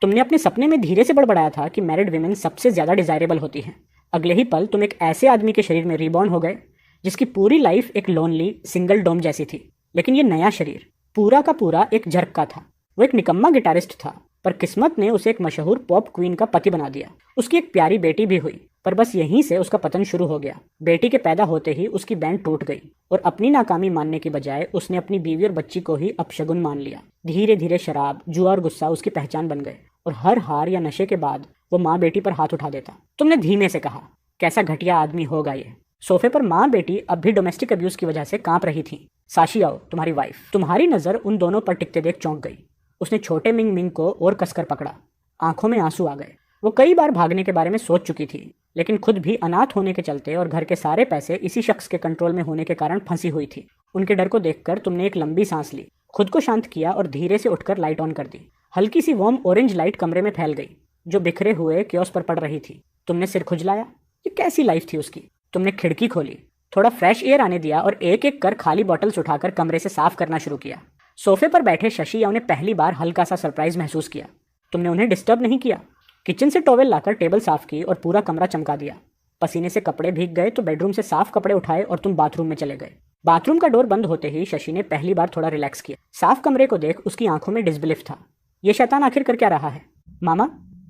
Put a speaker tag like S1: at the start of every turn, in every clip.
S1: तुमने अपने सपने में धीरे से बड़बड़ाया था कि मैरिड वीमेन सबसे ज्यादा डिजायरेबल होती हैं। अगले ही पल तुम एक ऐसे आदमी के शरीर में रिबॉर्न हो गए जिसकी पूरी लाइफ एक लोनली सिंगल डोम जैसी थी। लेकिन ये नया शरीर पूरा का पूरा एक जर्क का था। वो एक निकम्मा गिटारिस्ट था, पर किस्मत ने उसे एक मशहूर पॉप क्वीन का पति बना दिया। उसकी एक प्यारी बेटी भी हुई, पर बस यहीं से उसका पतन शुरू हो गया। बेटी के पैदा होते ही उसकी बैंड टूट गई और अपनी नाकामी मानने की बजाय उसने अपनी बीवी और बच्ची को ही अपशगुन मान लिया। धीरे धीरे शराब, जुआ और गुस्सा उसकी पहचान बन गए और हर हार या नशे के बाद वो माँ बेटी पर हाथ उठा देता। तुमने धीमे से कहा, कैसा घटिया आदमी होगा ये। सोफे पर माँ बेटी अब भी डोमेस्टिक अब्यूज की वजह से कांप रही थी। साशी आओ, तुम्हारी वाइफ। तुम्हारी नजर उन दोनों पर टिकते देख चौंक गई। उसने छोटे मिंग मिंग को और कसकर पकड़ा। आंखों में आंसू आ गए। वो कई बार भागने के बारे में सोच चुकी थी, लेकिन खुद भी अनाथ होने के चलते और घर के सारे पैसे इसी शख्स के कंट्रोल में होने के कारण फंसी हुई थी। उनके डर को देखकर तुमने एक लंबी सांस ली, खुद को शांत किया और धीरे से उठकर लाइट ऑन कर दी। हल्की सी वार्म ऑरेंज लाइट कमरे में फैल गई जो बिखरे हुए क्योस पर पड़ रही थी। तुमने सिर खुजलाया। ये कैसी लाइफ थी उसकी। तुमने खिड़की खोली, थोड़ा फ्रेश एयर आने दिया और एक एक कर खाली बॉटल्स उठाकर कमरे से साफ करना शुरू किया। सोफे पर बैठे शशि या उन्हें पहली बार हल्का सा सरप्राइज महसूस किया। तुमने उन्हें डिस्टर्ब नहीं किया। किचन से टॉवेल लाकर टेबल साफ की और पूरा कमरा चमका दिया। पसीने से कपड़े भीग गए तो बेडरूम से साफ कपड़े उठाए और तुम बाथरूम में चले गए। बाथरूम का डोर बंद होते ही शशि ने पहली बार थोड़ा रिलैक्स किया। साफ कमरे को देख उसकी आंखों में डिसबिलीफ था। ये शैतान आखिर कर क्या रहा है? मामा,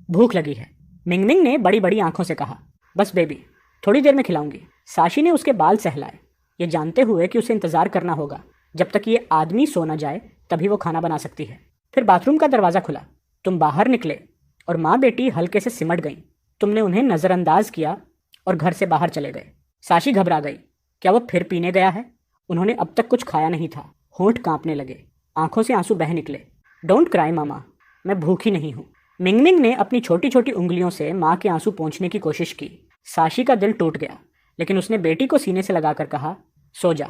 S1: भूख लगी है, मिंगमिंग ने बड़ी बड़ी आंखों से कहा। बस बेबी, थोड़ी देर में खिलाऊंगी। साशी ने उसके बाल सहलाए, ये जानते हुए कि उसे इंतजार करना होगा। जब तक ये आदमी सो न जाए तभी वो खाना बना सकती है। फिर बाथरूम का दरवाजा खुला, तुम बाहर निकले और माँ बेटी हल्के से सिमट गईं। तुमने उन्हें नज़रअंदाज किया और घर से बाहर चले गए। साशी घबरा गई। क्या वो फिर पीने गया है? उन्होंने अब तक कुछ खाया नहीं था। होंठ कांपने लगे, आंखों से आंसू बह निकले। डोंट क्राई मामा, मैं भूखी नहीं हूँ। मिंगमिंग ने अपनी छोटी छोटी उंगलियों से माँ के आंसू पोंछने की कोशिश की। साशी का दिल टूट गया, लेकिन उसने बेटी को सीने से लगाकर कहा, सो जा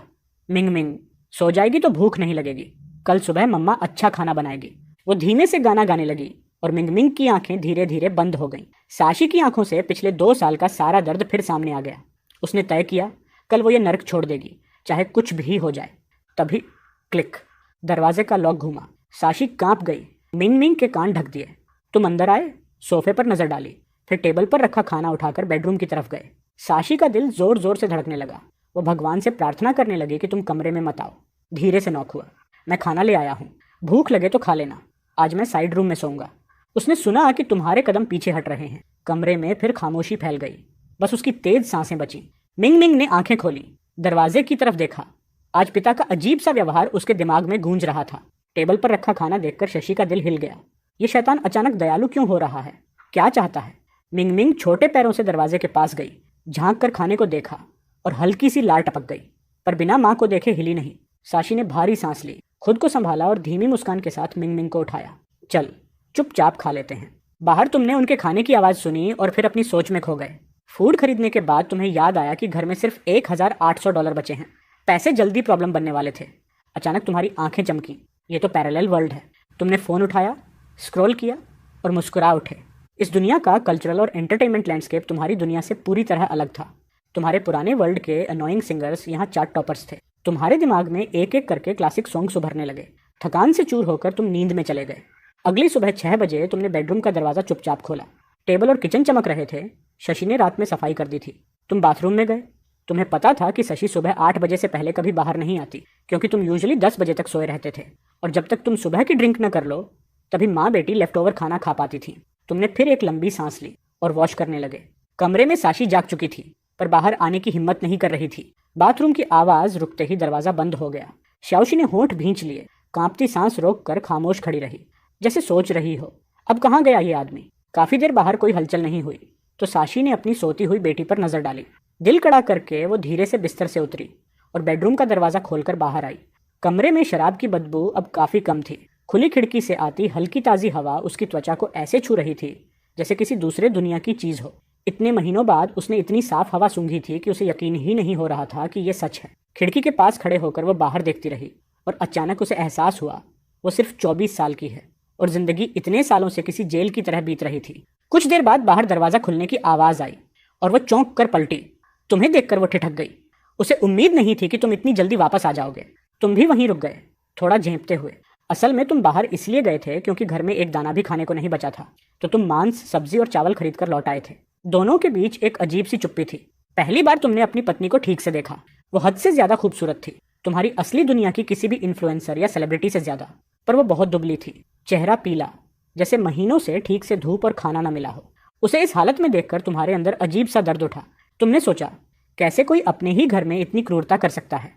S1: मिंगमिंग, सो जाएगी तो भूख नहीं लगेगी। कल सुबह मम्मा अच्छा खाना बनाएगी। वो धीमे से गाना गाने लगी और मिंगमिंग की आंखें धीरे धीरे बंद हो गईं। साशी की आंखों से पिछले 2 साल का सारा दर्द फिर सामने आ गया। उसने तय किया, कल वो ये नर्क छोड़ देगी, चाहे कुछ भी हो जाए। तभी क्लिक, दरवाजे का लॉक घूमा। साशी कांप गई। मिंगमिंग के कान ढक दिए। तुम अंदर आए, सोफे पर नजर डाली, फिर टेबल पर रखा खाना उठाकर बेडरूम की तरफ गए। साशी का दिल जोर जोर से धड़कने लगा। वो भगवान से प्रार्थना करने लगी कि तुम कमरे में मत आओ। धीरे से नॉक हुआ। मैं खाना ले आया हूँ, भूख लगे तो खा लेना। आज मैं साइड रूम में सोऊंगा। उसने सुना कि तुम्हारे कदम पीछे हट रहे हैं। कमरे में फिर खामोशी फैल गई, बस उसकी तेज सांसें बची। मिंगमिंग ने आंखें खोली, दरवाजे की तरफ देखा। आज पिता का अजीब सा व्यवहार उसके दिमाग में गूंज रहा था। टेबल पर रखा खाना देखकर शशि का दिल हिल गया। ये शैतान अचानक दयालु क्यों हो रहा है? क्या चाहता है? मिंगमिंग छोटे पैरों से दरवाजे के पास गई, झांक कर खाने को देखा और हल्की सी लार टपक गई, पर बिना माँ को देखे हिली नहीं। साशी ने भारी सांस ली, खुद को संभाला और धीमी मुस्कान के साथ मिंगमिंग को उठाया। चल, चुपचाप खा लेते हैं। बाहर तुमने उनके खाने की आवाज़ सुनी और फिर अपनी सोच में खो गए। फूड खरीदने के बाद तुम्हें याद आया कि घर में सिर्फ $1,800 बचे हैं। पैसे जल्दी प्रॉब्लम बनने वाले थे। अचानक तुम्हारी आंखें चमकी। ये तो पैरेलल वर्ल्ड है। तुमने फ़ोन उठाया, स्क्रॉल किया और मुस्कुरा उठे। इस दुनिया का कल्चरल और एंटरटेनमेंट लैंडस्केप तुम्हारी दुनिया से पूरी तरह अलग था। तुम्हारे पुराने वर्ल्ड के अनोइंग सिंगर्स यहाँ चार्ट टॉपर्स थे। तुम्हारे दिमाग में एक एक करके क्लासिक सॉन्ग्स उभरने लगे। थकान से चूर होकर तुम नींद में चले गए। अगली सुबह 6 बजे तुमने बेडरूम का दरवाज़ा चुपचाप खोला। टेबल और किचन चमक रहे थे। शशि ने रात में सफाई कर दी थी। तुम बाथरूम में गए। तुम्हें पता था कि शशि सुबह 8 बजे से पहले कभी बाहर नहीं आती, क्योंकि तुम यूजुअली 10 बजे तक सोए रहते थे और जब तक तुम सुबह की ड्रिंक न कर लो तभी माँ बेटी लेफ्ट ओवर खाना खा पाती थी। तुमने फिर एक लंबी सांस ली और वॉश करने लगे। कमरे में साशी जाग चुकी थी, पर बाहर आने की हिम्मत नहीं कर रही थी। बाथरूम की आवाज़ रुकते ही दरवाज़ा बंद हो गया। श्याओशी ने होंठ भींच लिए, कांपती सांस रोक कर खामोश खड़ी रही, जैसे सोच रही हो, अब कहाँ गया ये आदमी। काफ़ी देर बाहर कोई हलचल नहीं हुई तो साशी ने अपनी सोती हुई बेटी पर नज़र डाली। दिल कड़ा करके वो धीरे से बिस्तर से उतरी और बेडरूम का दरवाज़ा खोलकर बाहर आई। कमरे में शराब की बदबू अब काफ़ी कम थी। खुली खिड़की से आती हल्की ताज़ी हवा उसकी त्वचा को ऐसे छू रही थी जैसे किसी दूसरे दुनिया की चीज़ हो। इतने महीनों बाद उसने इतनी साफ हवा सूंघी थी कि उसे यकीन ही नहीं हो रहा था कि यह सच है। खिड़की के पास खड़े होकर वो बाहर देखती रही और अचानक उसे एहसास हुआ वो सिर्फ 24 साल की है और जिंदगी इतने सालों से किसी जेल की तरह बीत रही थी। कुछ देर बाद बाहर दरवाज़ा खुलने की आवाज़ आई और वह चौंक कर पलटी। तुम्हें देखकर वो ठिठक गई। उसे उम्मीद नहीं थी कि तुम इतनी जल्दी वापस आ जाओगे। तुम भी वहीं रुक गए, थोड़ा झेंपते हुए। असल में तुम बाहर इसलिए गए थे क्योंकि घर में एक दाना भी खाने को नहीं बचा था, तो तुम मांस, सब्जी और चावल खरीद कर लौट आए थे। दोनों के बीच एक अजीब सी चुप्पी थी। पहली बार तुमने अपनी पत्नी को ठीक से देखा। वो हद से ज्यादा खूबसूरत थी, तुम्हारी असली दुनिया की किसी भी इन्फ्लुएंसर या सेलिब्रिटी से ज्यादा। पर वो बहुत दुबली थी, चेहरा पीला, जैसे महीनों से ठीक से धूप और खाना न मिला हो। उसे इस हालत में देखकर तुम्हारे अंदर अजीब सा दर्द उठा। तुमने सोचा, कैसे कोई अपने ही घर में इतनी क्रूरता कर सकता है।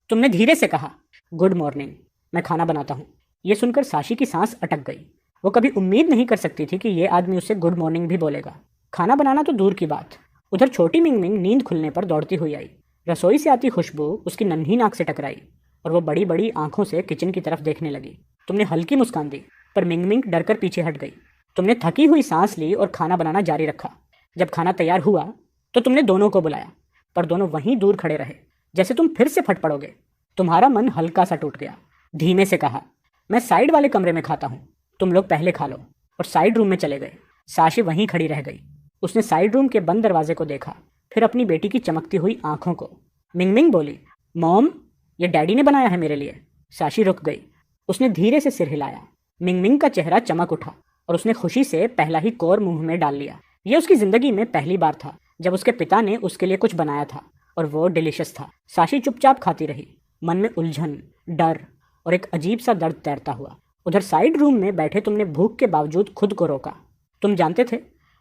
S1: तुमने धीरे से कहा, गुड मॉर्निंग, मैं खाना बनाता हूँ। ये सुनकर साशी की सांस अटक गई। वो कभी उम्मीद नहीं कर सकती थी कि ये आदमी उससे गुड मॉर्निंग भी बोलेगा। खाना बनाना तो दूर की बात, उधर छोटी मिंग मिंग नींद खुलने पर दौड़ती हुई आई। रसोई से आती खुशबू उसकी नन्ही नाक से टकराई और वो बड़ी बड़ी आंखों से किचन की तरफ देखने लगी। तुमने हल्की मुस्कान दी, पर मिंग मिंग डरकर पीछे हट गई। तुमने थकी हुई सांस ली और खाना बनाना जारी रखा। जब खाना तैयार हुआ तो तुमने दोनों को बुलाया, पर दोनों वहीं दूर खड़े रहे, जैसे तुम फिर से फट पड़ोगे। तुम्हारा मन हल्का सा टूट गया। धीमे से कहा, मैं साइड वाले कमरे में खाता हूँ, तुम लोग पहले खा लो। और साइड रूम में चले गए। साशी वहीं खड़ी रह गई। उसने साइड रूम के बंद दरवाजे को देखा, फिर अपनी बेटी की चमकती हुई आंखों को। मिंग मिंग बोली, मॉम, ये डैडी ने बनाया है मेरे लिए। साशी रुक गई। उसने धीरे से सिर हिलाया। मिंग मिंग का चेहरा चमक उठा और उसने खुशी से पहला ही कोर मुंह में डाल लिया। यह उसकी जिंदगी में पहली बार था जब उसके पिता ने उसके लिए कुछ बनाया था और वो डिलीशियस था। साशी चुपचाप खाती रही, मन में उलझन, डर और एक अजीब सा दर्द तैरता हुआ। उधर साइड रूम में बैठे तुमने भूख के बावजूद खुद को रोका। तुम जानते थे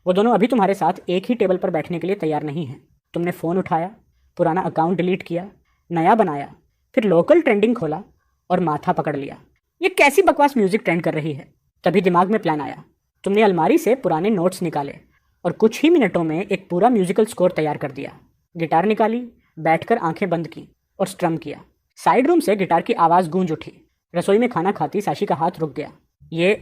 S1: वो दोनों अभी तुम्हारे साथ एक ही टेबल पर बैठने के लिए तैयार नहीं हैं। तुमने फ़ोन उठाया, पुराना अकाउंट डिलीट किया, नया बनाया, फिर लोकल ट्रेंडिंग खोला और माथा पकड़ लिया। ये कैसी बकवास म्यूजिक ट्रेंड कर रही है। तभी दिमाग में प्लान आया। तुमने अलमारी से पुराने नोट्स निकाले और कुछ ही मिनटों में एक पूरा म्यूजिकल स्कोर तैयार कर दिया। गिटार निकाली, बैठकर आंखें बंद की और स्ट्रम किया। साइड रूम से गिटार की आवाज़ गूंज उठी। रसोई में खाना खाती साशी का हाथ रुक गया। ये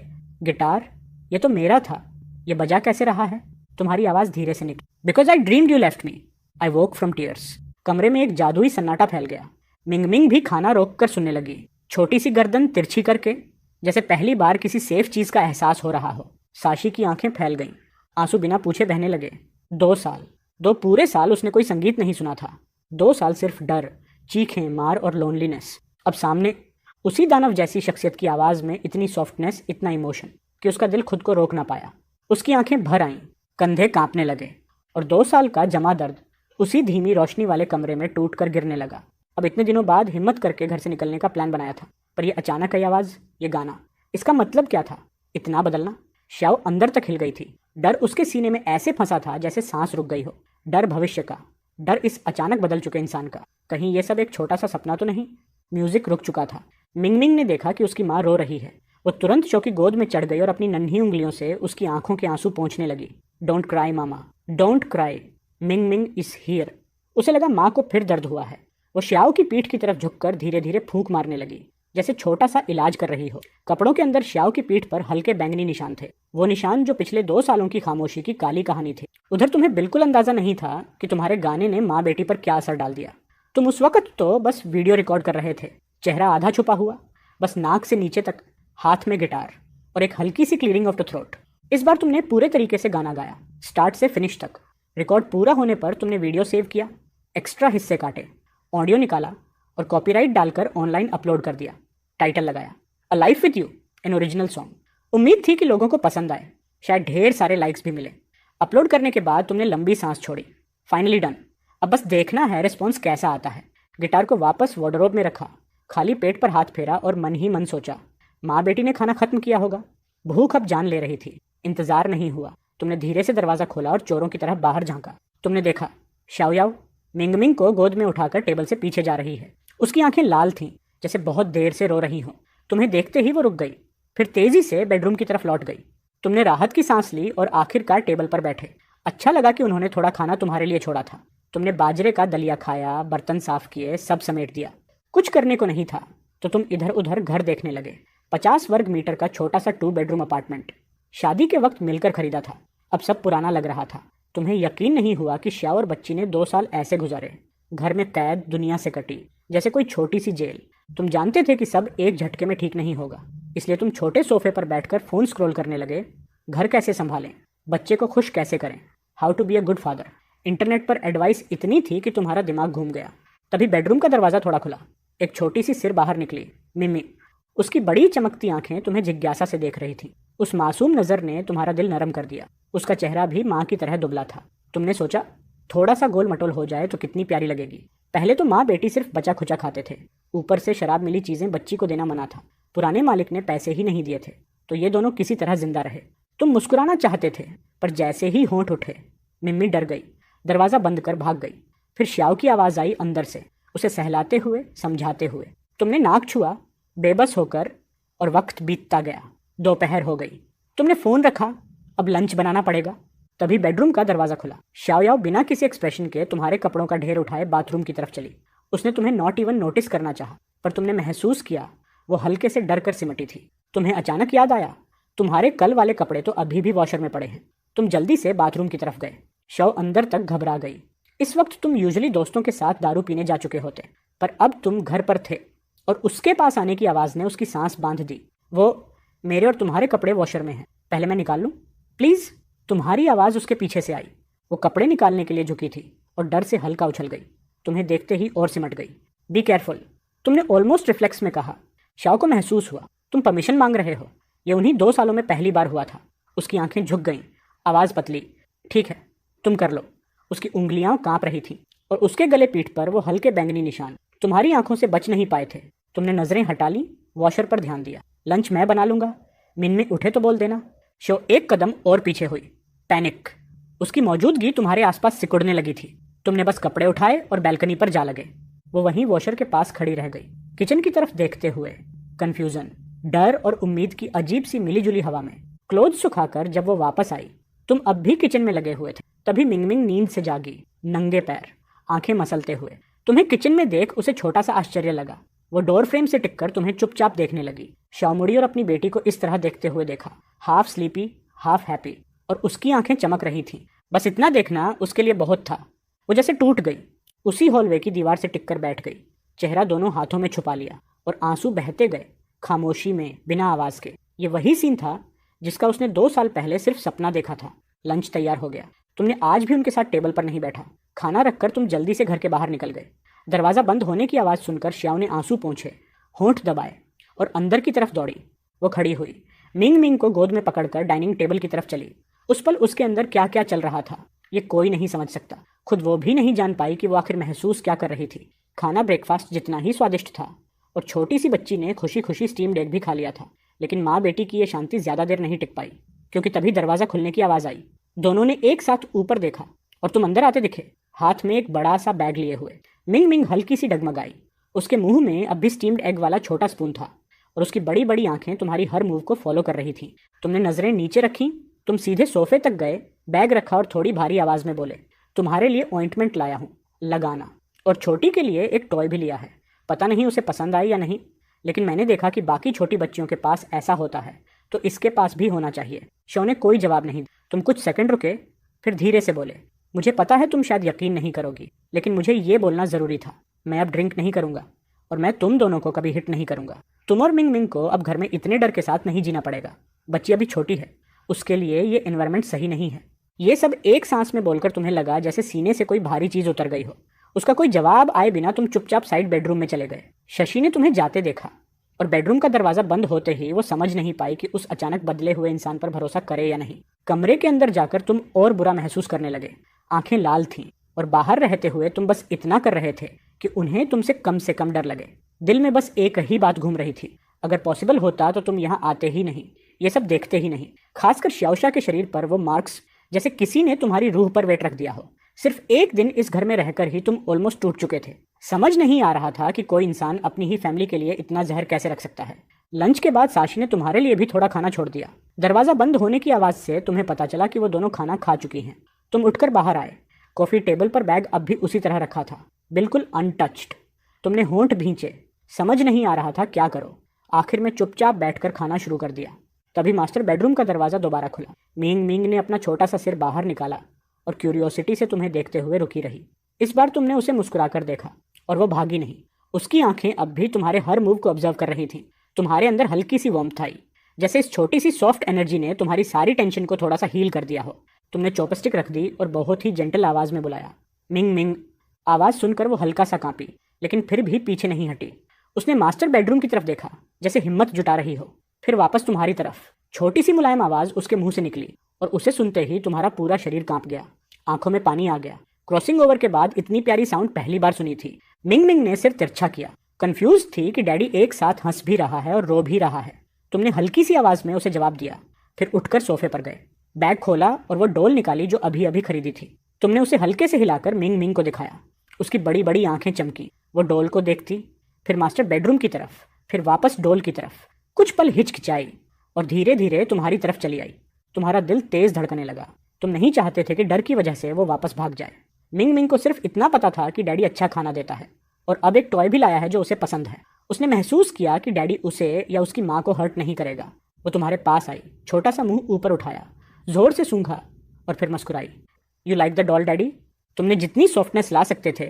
S1: गिटार, ये तो मेरा था, ये बजा कैसे रहा है? तुम्हारी आवाज़ धीरे से निकली, because I dreamed you left me, I woke from tears. कमरे में एक जादुई सन्नाटा फैल गया। मिंग मिंग भी खाना रोक कर सुनने लगी, छोटी सी गर्दन तिरछी करके, जैसे पहली बार किसी सेफ चीज़ का एहसास हो रहा हो। साशी की आंखें फैल गईं, आंसू बिना पूछे बहने लगे। 2 साल, 2 पूरे साल उसने कोई संगीत नहीं सुना था। 2 साल सिर्फ डर, चीखें, मार और लोनलीनेस। अब सामने उसी दानव जैसी शख्सियत की आवाज़ में इतनी सॉफ्टनेस, इतना इमोशन कि उसका दिल खुद को रोक ना पाया। उसकी आंखें भर आईं, कंधे कांपने लगे और 2 साल का जमा दर्द उसी धीमी रोशनी वाले कमरे में टूट कर गिरने लगा। अब इतने दिनों बाद हिम्मत करके घर से निकलने का प्लान बनाया था, पर यह अचानक आई आवाज़, ये गाना, इसका मतलब क्या था? इतना बदलना? श्याओ अंदर तक हिल गई थी। डर उसके सीने में ऐसे फंसा था जैसे सांस रुक गई हो। डर भविष्य का, डर इस अचानक बदल चुके इंसान का। कहीं ये सब एक छोटा सा सपना तो नहीं? म्यूजिक रुक चुका था। मिंग मिंग ने देखा कि उसकी माँ रो रही है। वो तुरंत शो की गोद में चढ़ गई और अपनी नन्ही उंगलियों से उसकी आंखों के आंसू पोंछने लगी। Don't cry mama, don't cry, Ming Ming is here. उसे लगा माँ को फिर दर्द हुआ है। वो श्याओ की पीठ की तरफ झुककर धीरे धीरे फूंक मारने लगी, जैसे छोटा सा इलाज कर रही हो। कपड़ों के अंदर श्याओ की पीठ पर हल्के बैंगनी निशान थे, वो निशान जो पिछले 2 सालों की खामोशी की काली कहानी थे। उधर तुम्हें बिल्कुल अंदाजा नहीं था कि तुम्हारे गाने ने माँ बेटी पर क्या असर डाल दिया। तुम उस वक्त तो बस वीडियो रिकॉर्ड कर रहे थे, चेहरा आधा छुपा हुआ, बस नाक से नीचे तक, हाथ में गिटार और एक हल्की सी क्लियरिंग ऑफ द थ्रोट। इस बार तुमने पूरे तरीके से गाना गाया, स्टार्ट से फिनिश तक। रिकॉर्ड पूरा होने पर तुमने वीडियो सेव किया, एक्स्ट्रा हिस्से काटे, ऑडियो निकाला और कॉपीराइट डालकर ऑनलाइन अपलोड कर दिया। टाइटल लगाया, a life with you, an original song. उम्मीद थी कि लोगों को पसंद आए, शायद ढेर सारे लाइक्स भी मिले। अपलोड करने के बाद तुमने लंबी सांस छोड़ी। फाइनली डन, अब बस देखना है रिस्पॉन्स कैसा आता है। गिटार को वापस वार्डरोब में रखा, खाली पेट पर हाथ फेरा और मन ही मन सोचा, माँ बेटी ने खाना खत्म किया होगा। भूख अब जान ले रही थी। इंतजार नहीं हुआ। तुमने धीरे से दरवाजा खोला और चोरों की तरह बाहर झांका। तुमने देखा, श्याओ याओ मिंग मिंग को गोद में उठाकर टेबल से पीछे जा रही है। उसकी आंखें लाल थीं, जैसे बहुत देर से रो रही हों। तुम्हें देखते ही वो रुक गई, फिर तेजी से बेडरूम की तरफ लौट गई। तुमने राहत की सांस ली और आखिरकार टेबल पर बैठे। अच्छा लगा कि उन्होंने थोड़ा खाना तुम्हारे लिए छोड़ा था। तुमने बाजरे का दलिया खाया, बर्तन साफ किए, सब समेट दिया। कुछ करने को नहीं था तो तुम इधर उधर घर देखने लगे। 50 वर्ग मीटर का छोटा सा 2 बेडरूम अपार्टमेंट, शादी के वक्त मिलकर खरीदा था। अब सब पुराना लग रहा था। तुम्हें यकीन नहीं हुआ कि श्याओ और बच्ची ने 2 साल ऐसे गुजारे, घर में कैद, दुनिया से कटी, जैसे कोई छोटी सी जेल। तुम जानते थे कि सब एक झटके में ठीक नहीं होगा, इसलिए तुम छोटे सोफे पर बैठकर फोन स्क्रॉल करने लगे। घर कैसे संभालें, बच्चे को खुश कैसे करें, how to be a good father. Internet पर एडवाइस इतनी थी कि तुम्हारा दिमाग घूम गया। तभी बेडरूम का दरवाज़ा थोड़ा खुला, एक छोटी सी सिर बाहर निकली, मिमी। उसकी बड़ी चमकती आंखें तुम्हें जिज्ञासा से देख रही थीं। उस मासूम नजर ने तुम्हारा दिल नरम कर दिया। उसका चेहरा भी माँ की तरह दुबला था। तुमने सोचा, थोड़ा सा गोल मटोल हो जाए तो कितनी प्यारी लगेगी। पहले तो माँ बेटी सिर्फ बचा खुचा खाते थे, ऊपर से शराब मिली चीजें बच्ची को देना मना था। पुराने मालिक ने पैसे ही नहीं दिए थे, तो ये दोनों किसी तरह जिंदा रहे। तुम मुस्कुराना चाहते थे, पर जैसे ही होंठ उठे, मिम्मी डर गई, दरवाजा बंद कर भाग गई। फिर श्याओ की आवाज आई अंदर से, उसे सहलाते हुए, समझाते हुए। तुमने नाक छुआ, बेबस होकर, और वक्त बीतता गया। दोपहर हो गई। तुमने फोन रखा, अब लंच बनाना पड़ेगा। तभी बेडरूम का दरवाजा खुला। श्याओ याओ बिना किसी एक्सप्रेशन के तुम्हारे कपड़ों का ढेर उठाए बाथरूम की तरफ चली। उसने तुम्हें नॉट इवन नोटिस करना चाहा, पर तुमने महसूस किया वो हल्के से डर कर सिमटी थी। तुम्हें अचानक याद आया, तुम्हारे कल वाले कपड़े तो अभी भी वॉशर में पड़े हैं। तुम जल्दी से बाथरूम की तरफ गए। श्याओ अंदर तक घबरा गई। इस वक्त तुम यूजुअली दोस्तों के साथ दारू पीने जा चुके होते, पर अब तुम घर पर थे और उसके पास आने की आवाज ने उसकी सांस बांध दी। वो, मेरे और तुम्हारे कपड़े वॉशर में हैं, पहले मैं निकाल लूं प्लीज। तुम्हारी आवाज उसके पीछे से आई। वो कपड़े निकालने के लिए झुकी थी और डर से हल्का उछल गई। तुम्हें देखते ही और सिमट गई। बी केयरफुल, तुमने ऑलमोस्ट रिफ्लेक्स में कहा। श्याओ को महसूस हुआ तुम परमिशन मांग रहे हो। ये उन्हीं 2 सालों में पहली बार हुआ था। उसकी आंखें झुक गईं, आवाज पतली, ठीक है तुम कर लो। उसकी उंगलियां कांप रही थीं और उसके गले पीठ पर वो हल्के बैंगनी निशान तुम्हारी आंखों से बच नहीं पाए थे। तुमने नजरें हटा ली, वॉशर पर ध्यान दिया। लंच मैं बना लूंगा, मिनमी उठे तो बोल देना। शो एक कदम और पीछे हुई। पैनिक, उसकी मौजूदगी तुम्हारे आसपास सिकुड़ने लगी थी। तुमने बस कपड़े उठाए और बैल्कनी पर जा लगे। वो वहीं वॉशर के पास खड़ी रह गई, किचन की तरफ देखते हुए। कंफ्यूजन, डर और उम्मीद की अजीब सी मिलीजुली हवा में। क्लोथ सुखाकर जब वो वापस आई, तुम अब भी किचन में लगे हुए थे। तभी मिंगमिंग नींद से जागी, नंगे पैर, आंखें मसलते हुए। तुम्हें किचन में देख उसे छोटा सा आश्चर्य लगा। वो डोर फ्रेम से टिककर तुम्हें चुपचाप देखने लगी। श्याओ मुड़ी और अपनी बेटी को इस तरह देखते हुए देखा, हाफ स्लीपी हाफ हैप्पी, और उसकी आंखें चमक रही थीं। बस इतना देखना उसके लिए बहुत था। वो जैसे टूट गई, उसी हॉलवे की दीवार से टिककर बैठ गई, चेहरा दोनों हाथों में छुपा लिया, और आंसू बहते गए खामोशी में, बिना आवाज के। ये वही सीन था जिसका उसने 2 साल पहले सिर्फ सपना देखा था। लंच तैयार हो गया। तुमने आज भी उनके साथ टेबल पर नहीं बैठा। खाना रखकर तुम जल्दी से घर के बाहर निकल गए। दरवाजा बंद होने की आवाज सुनकर श्याओ ने आंसू पोंछे, होंठ दबाए और अंदर की तरफ दौड़ी। वो खड़ी हुई, मिंग मिंग को गोद में पकड़कर डाइनिंग टेबल की तरफ चली। उस पल उसके अंदर क्या क्या चल रहा था ये कोई नहीं समझ सकता। खुद वो भी नहीं जान पाई कि वो आखिर महसूस क्या कर रही थी। खाना ब्रेकफास्ट जितना ही स्वादिष्ट था और छोटी सी बच्ची ने खुशी खुशी स्टीम्ड एग भी खा लिया था। लेकिन माँ बेटी की ये शांति ज्यादा देर नहीं टिक पाई, क्योंकि तभी दरवाजा खुलने की आवाज आई। दोनों ने एक साथ ऊपर देखा और तुम अंदर आते दिखे, हाथ में एक बड़ा सा बैग लिए हुए। मिंग मिंग हल्की सी डगमगाई। उसके मुंह में अब भी स्टीम्ड एग वाला छोटा स्पून था और उसकी बड़ी बड़ी आंखें तुम्हारी हर मूव को फॉलो कर रही थीं। तुमने नजरें नीचे रखी। तुम सीधे सोफे तक गए, बैग रखा और थोड़ी भारी आवाज में बोले, तुम्हारे लिए ऑइंटमेंट लाया हूँ, लगाना। और छोटी के लिए एक टॉय भी लिया है। पता नहीं उसे पसंद आई या नहीं, लेकिन मैंने देखा कि बाकी छोटी बच्चियों के पास ऐसा होता है, तो इसके पास भी होना चाहिए। शो ने कोई जवाब नहीं। तुम कुछ सेकंड रुके, फिर धीरे से बोले, मुझे पता है तुम शायद यकीन नहीं करोगी, लेकिन मुझे ये बोलना जरूरी था। मैं अब ड्रिंक नहीं करूंगा और मैं तुम दोनों को कभी हिट नहीं करूंगा। तुम और मिंग मिंग को अब घर में इतने डर के साथ नहीं जीना पड़ेगा। बच्ची अभी छोटी है, उसके लिए ये एनवायरनमेंट सही नहीं है। ये सब एक सांस में बोलकर तुम्हें लगा जैसे सीने से कोई भारी चीज उतर गई हो। उसका कोई जवाब आए बिना तुम चुपचाप साइड बेडरूम में चले गए। शशि ने तुम्हें जाते देखा और बेडरूम का दरवाजा बंद होते ही वो समझ नहीं पाई कि उस अचानक बदले हुए इंसान पर भरोसा करे या नहीं। कमरे के अंदर जाकर तुम और बुरा महसूस करने लगे। आंखें लाल थीं और बाहर रहते हुए तुम बस इतना कर रहे थे कि उन्हें तुमसे कम डर लगे। दिल में बस एक ही बात घूम रही थी, अगर पॉसिबल होता तो तुम यहाँ आते ही नहीं, ये सब देखते ही नहीं। खासकर श्याओशा के शरीर पर वो मार्क्स, जैसे किसी ने तुम्हारी रूह पर वेट रख दिया हो। सिर्फ एक दिन इस घर में रहकर ही तुम ऑलमोस्ट टूट चुके थे। समझ नहीं आ रहा था कि कोई इंसान अपनी ही फैमिली के लिए इतना जहर कैसे रख सकता है। लंच के बाद साशी ने तुम्हारे लिए भी थोड़ा खाना छोड़ दिया। दरवाजा बंद होने की आवाज से तुम्हें पता चला कि वो दोनों खाना खा चुकी हैं। तुम उठकर बाहर आए। कॉफी टेबल पर बैग अब भी उसी तरह रखा था, बिल्कुल अनटच्ड। तुमने होंठ भींचे, समझ नहीं आ रहा था क्या करो। आखिर में चुपचाप बैठकर खाना शुरू कर दिया। तभी मास्टर बेडरूम का दरवाजा दोबारा खुला। मिंग मिंग ने अपना छोटा सा सिर बाहर निकाला और क्यूरियोसिटी से तुम्हें देखते हुए रुकी रही। इस बार तुमने उसे मुस्कुराकर देखा और वो भागी नहीं। उसकी आंखें अब भी तुम्हारे हर मूव को ऑब्जर्व कर रही थीं। तुम्हारे अंदर हल्की सी वार्मथ आई, जैसे इस छोटी सी सॉफ्ट एनर्जी ने तुम्हारी सारी टेंशन को थोड़ा सा हील कर दिया हो। तुमने चॉपस्टिक रख दी और बहुत ही जेंटल आवाज में बुलाया, मिंग मिंग। आवाज सुनकर वो हल्का सा कांपी, लेकिन फिर भी पीछे नहीं हटी। उसने मास्टर बेडरूम की तरफ देखा, जैसे हिम्मत जुटा रही हो, फिर वापस तुम्हारी तरफ। छोटी सी मुलायम आवाज उसके मुंह से निकली और उसे सुनते ही तुम्हारा पूरा शरीर कांप गया, आंखों में पानी आ गया। क्रॉसिंग ओवर के बाद इतनी प्यारी साउंड पहली बार सुनी थी। मिंग मिंग ने सिर तिरछा किया, कंफ्यूज थी कि डैडी एक साथ हंस भी रहा है और रो भी रहा है। तुमने हल्की सी आवाज में उसे जवाब दिया, फिर उठकर सोफे पर गए, बैग खोला और वो डॉल निकाली जो अभी अभी खरीदी थी। तुमने उसे हल्के से हिलाकर मिंग मिंग को दिखाया। उसकी बड़ी बड़ी आंखें चमकी। वो डॉल को देखती, फिर मास्टर बेडरूम की तरफ, फिर वापस डॉल की तरफ। कुछ पल हिचकिचाई और धीरे धीरे तुम्हारी तरफ चली आई। तुम्हारा दिल तेज धड़कने लगा। तुम नहीं चाहते थे कि डर की वजह से वो वापस भाग जाए। मिंग मिंग को सिर्फ इतना पता था कि डैडी अच्छा खाना देता है और अब एक टॉय भी लाया है जो उसे पसंद है। उसने महसूस किया कि डैडी उसे या उसकी माँ को हर्ट नहीं करेगा। वो तुम्हारे पास आई, छोटा सा मुंह ऊपर उठाया, जोर से सूंघा और फिर मुस्कुराई। You like the doll daddy? तुमने जितनी सॉफ्टनेस ला सकते थे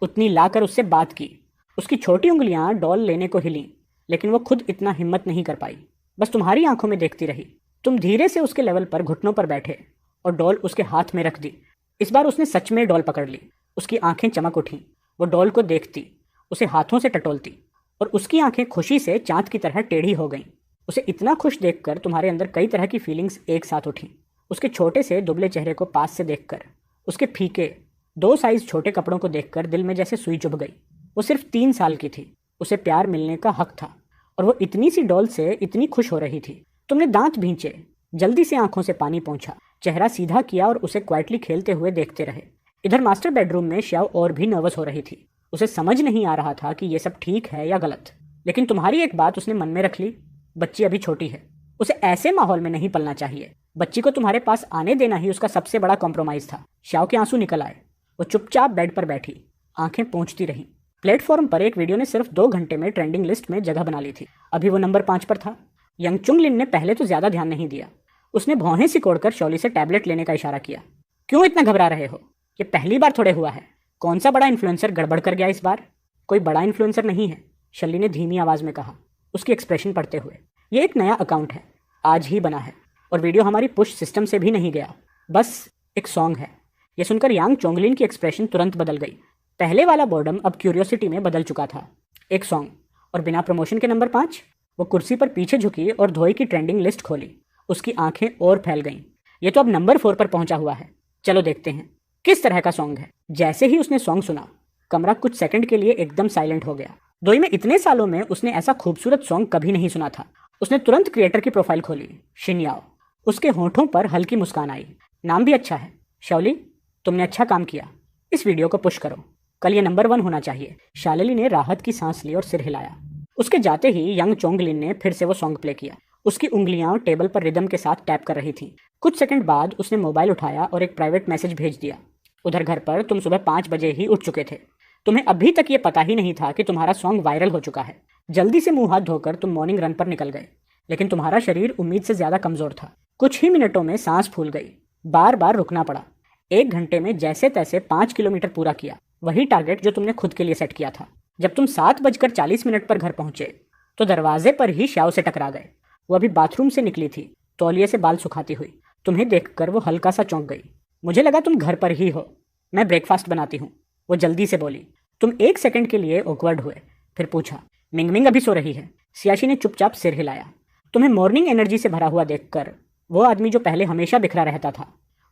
S1: उतनी लाकर उससे बात की। उसकी छोटी उंगलियां डॉल लेने को हिलीं, लेकिन वो खुद इतना हिम्मत नहीं कर पाई, बस तुम्हारी आंखों में देखती रही। तुम धीरे से उसके लेवल पर घुटनों पर बैठे और डॉल उसके हाथ में रख दी। इस बार उसने सच में डॉल पकड़ ली। उसकी आंखें चमक उठीं। वो डॉल को देखती, उसे हाथों से टटोलती और उसकी आंखें खुशी से चांद की तरह टेढ़ी हो गईं। उसे इतना खुश देखकर तुम्हारे अंदर कई तरह की फीलिंग्स एक साथ उठीं। उसके छोटे से दुबले चेहरे को पास से देखकर, उसके फीके 2 साइज छोटे कपड़ों को देखकर दिल में जैसे सुई चुभ गई। वो सिर्फ 3 साल की थी, उसे प्यार मिलने का हक था और वो इतनी सी डॉल से इतनी खुश हो रही थी। तुमने दांत भींचे, जल्दी से आंखों से पानी पोंछा, चेहरा सीधा किया और उसे क्वाइटली खेलते हुए देखते रहे। इधर मास्टर बेडरूम में श्याओ और भी नर्वस हो रही थी। उसे समझ नहीं आ रहा था कि ये सब ठीक है या गलत, लेकिन तुम्हारी एक बात उसने मन में रख ली, बच्ची अभी छोटी है, उसे ऐसे माहौल में नहीं पलना चाहिए। बच्ची को तुम्हारे पास आने देना ही उसका सबसे बड़ा कॉम्प्रोमाइज था। श्याओ के आंसू निकल आए। वो चुपचाप बेड पर बैठी, आंखें पोंछती रही। प्लेटफॉर्म पर एक वीडियो ने सिर्फ 2 घंटे में ट्रेंडिंग लिस्ट में जगह बना ली थी। अभी वो नंबर 5 पर था। यंगचुंग लिन ने पहले तो ज्यादा ध्यान नहीं दिया। उसने भौहें सिकोड़कर शॉली से टैबलेट लेने का इशारा किया। क्यों इतना घबरा रहे हो? ये पहली बार थोड़े हुआ है। कौन सा बड़ा इन्फ्लुएंसर गड़बड़ कर गया इस बार? कोई बड़ा इन्फ्लुएंसर नहीं है, शल्ली ने धीमी आवाज में कहा, उसकी एक्सप्रेशन पढ़ते हुए। ये एक नया अकाउंट है, आज ही बना है और वीडियो हमारी पुश सिस्टम से भी नहीं गया, बस एक सॉन्ग है। यह सुनकर यांग चोंगलिन की एक्सप्रेशन तुरंत बदल गई। पहले वाला बोर्डम अब क्यूरियोसिटी में बदल चुका था। एक सॉन्ग और बिना प्रमोशन के नंबर 5? वो कुर्सी पर पीछे झुकी और धोई की ट्रेंडिंग लिस्ट खोली। उसकी आंखें और फैल गईं। ये तो अब नंबर 4 पर पहुंचा हुआ है। चलो देखते हैं किस तरह का सॉन्ग है। जैसे ही उसने सॉन्ग सुना, कमरा कुछ सेकंड के लिए एकदम साइलेंट हो गया। दोई में इतने सालों में उसने ऐसा खूबसूरत सॉन्ग कभी नहीं सुना था। उसने तुरंत क्रिएटर की प्रोफाइल खोली, शिन्याओ। उसके होंठों पर हल्की मुस्कान आई। नाम भी अच्छा है, शाओली, तुमने अच्छा काम किया। इस वीडियो को पुश करो, कल ये नंबर 1 होना चाहिए। शालिनी ने राहत की सांस ली और सिर हिलाया। उसके जाते ही यंग चोंगलिन ने फिर से वो सॉन्ग प्ले किया। उसकी उंगलियां टेबल पर रिदम के साथ टैप कर रही थीं। कुछ सेकंड बाद उसने मोबाइल उठाया और एक प्राइवेट मैसेज भेज दिया। उधर घर पर तुम सुबह 5 बजे ही उठ चुके थे। तुम्हें अभी तक ये पता ही नहीं था कि तुम्हारा सॉन्ग वायरल हो चुका है। जल्दी से मुंह हाथ धोकर तुम मॉर्निंग रन पर निकल गए, लेकिन तुम्हारा शरीर उम्मीद से ज्यादा कमजोर था। कुछ ही मिनटों में सांस फूल गई, बार बार रुकना पड़ा। 1 घंटे में जैसे तैसे 5 किलोमीटर पूरा किया, वही टारगेट जो तुमने खुद के लिए सेट किया था। जब तुम 7:40 पर घर पहुंचे तो दरवाजे पर ही श्याओ से टकरा गए। वो अभी बाथरूम से निकली थी, तौलिए से बाल सुखाती हुई। तुम्हें देखकर वो हल्का सा चौंक गई। मुझे लगा तुम घर पर ही हो, मैं ब्रेकफास्ट बनाती हूँ, वो जल्दी से बोली। तुम 1 सेकंड के लिए ऑकवर्ड हुए, फिर पूछा, मिंग मिंग अभी सो रही है? सियाशी ने चुपचाप सिर हिलाया। तुम्हें मॉर्निंग एनर्जी से भरा हुआ देखकर वो आदमी जो पहले हमेशा बिखरा रहता था,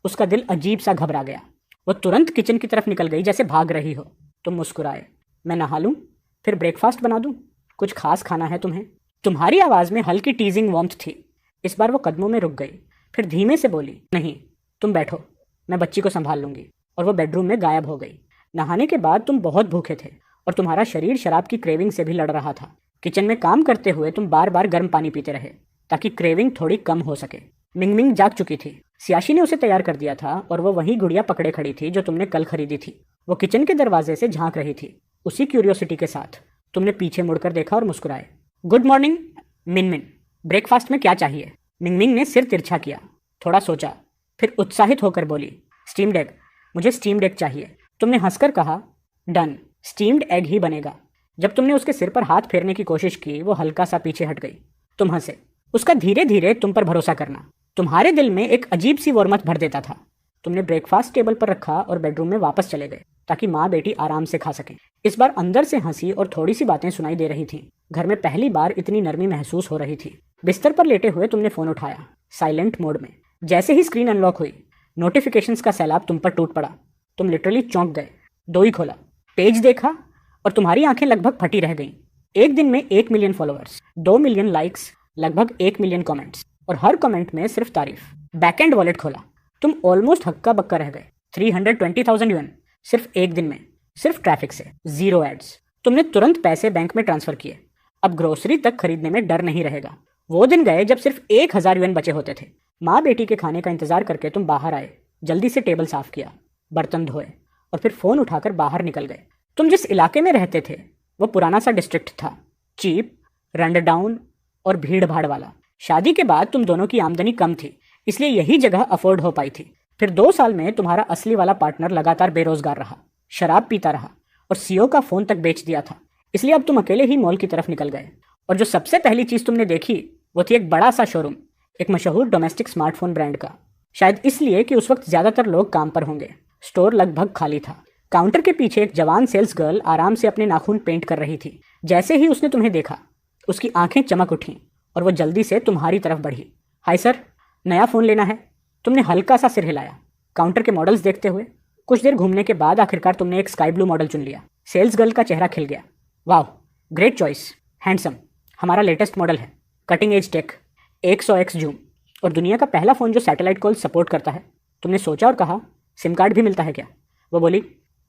S1: उसका दिल अजीब सा घबरा गया। वो तुरंत किचन की तरफ निकल गई जैसे भाग रही हो। तुम मुस्कुराए। मैं नहा लूं, फिर ब्रेकफास्ट बना दूं? कुछ खास खाना है तुम्हें? तुम्हारी आवाज में हल्की टीजिंग वार्मथ थी। इस बार वो कदमों में रुक गई, फिर धीमे से बोली, नहीं, तुम बैठो, मैं बच्ची को संभाल लूंगी। और वो बेडरूम में गायब हो गई। नहाने के बाद तुम बहुत भूखे थे और तुम्हारा शरीर शराब की क्रेविंग से भी लड़ रहा था। किचन में काम करते हुए तुम बार बार गर्म पानी पीते रहे ताकि क्रेविंग थोड़ी कम हो सके। मिंग मिंग जाग चुकी थी। सियाशी ने उसे तैयार कर दिया था और वो वही गुड़िया पकड़े खड़ी थी जो तुमने कल खरीदी थी। वो किचन के दरवाजे से झांक रही थी, उसी क्यूरियोसिटी के साथ। तुमने पीछे मुड़कर देखा और मुस्कुराए। गुड मॉर्निंग मिन मिन, ब्रेकफास्ट में क्या चाहिए? मिंग मिंग ने सिर तिरछा किया, थोड़ा सोचा, फिर उत्साहित होकर बोली, स्टीम्ड एग, मुझे स्टीम्ड एग चाहिए। तुमने हंसकर कहा, डन, स्टीम्ड एग ही बनेगा। जब तुमने उसके सिर पर हाथ फेरने की कोशिश की, वो हल्का सा पीछे हट गई। तुम हंसे। उसका धीरे धीरे तुम पर भरोसा करना तुम्हारे दिल में एक अजीब सी वार्मथ भर देता था। तुमने ब्रेकफास्ट टेबल पर रखा और बेडरूम में वापस चले गए ताकि माँ बेटी आराम से खा सकें। इस बार अंदर से हंसी और थोड़ी सी बातें सुनाई दे रही थीं। घर में पहली बार इतनी नरमी महसूस हो रही थी। बिस्तर पर लेटे हुए तुमने फोन उठाया, साइलेंट मोड में। जैसे ही स्क्रीन अनलॉक हुई, नोटिफिकेशंस का सैलाब तुम पर टूट पड़ा। तुम लिटरली चौंक गए। दो ही खोला, पेज देखा और तुम्हारी आंखें लगभग फटी रह गईं। एक दिन में 1 मिलियन फॉलोअर्स, 2 मिलियन लाइक्स, लगभग 1 मिलियन कमेंट्स, और हर कमेंट में सिर्फ तारीफ। बैकएंड वॉलेट खोला, तुम ऑलमोस्ट हक्का बक्का रह गए। 320,000 yuan सिर्फ एक दिन में, सिर्फ ट्रैफिक से, 0 एड्स। तुमने तुरंत पैसे बैंक में ट्रांसफर किए। अब ग्रोसरी तक खरीदने में डर नहीं रहेगा। वो दिन गए जब सिर्फ 1,000 yuan बचे होते थे। माँ बेटी के खाने का इंतजार करके तुम बाहर आए, जल्दी से टेबल साफ किया, बर्तन धोए और फिर फोन उठाकर बाहर निकल गए। तुम जिस इलाके में रहते थे वो पुराना सा डिस्ट्रिक्ट था, चीप, रन डाउन और भीड़ भाड़ वाला। शादी के बाद तुम दोनों की आमदनी कम थी, इसलिए यही जगह अफोर्ड हो पाई थी। फिर 2 साल में तुम्हारा असली वाला पार्टनर लगातार बेरोजगार रहा, शराब पीता रहा और सीओ का फोन तक बेच दिया था। इसलिए अब तुम अकेले ही मॉल की तरफ निकल गए और जो सबसे पहली चीज तुमने देखी वो थी एक बड़ा सा शोरूम, एक मशहूर डोमेस्टिक स्मार्टफोन ब्रांड का। शायद इसलिए कि उस वक्त ज्यादातर लोग काम पर होंगे। स्टोर लगभग खाली था। काउंटर के पीछे एक जवान सेल्स गर्ल आराम से अपने नाखून पेंट कर रही थी। जैसे ही उसने तुम्हें देखा, उसकी आंखें चमक उठीं और वो जल्दी से तुम्हारी तरफ बढ़ी। हाय सर, नया फ़ोन लेना है। तुमने हल्का सा सिर हिलाया, काउंटर के मॉडल्स देखते हुए। कुछ देर घूमने के बाद आखिरकार तुमने एक स्काई ब्लू मॉडल चुन लिया। सेल्स गर्ल का चेहरा खिल गया। वाह, ग्रेट चॉइस, हैंडसम, हमारा लेटेस्ट मॉडल है, cutting edge tech, 100x zoom और दुनिया का पहला फ़ोन जो सैटेलाइट कॉल सपोर्ट करता है। तुमने सोचा और कहा, सिम कार्ड भी मिलता है क्या? वो बोली,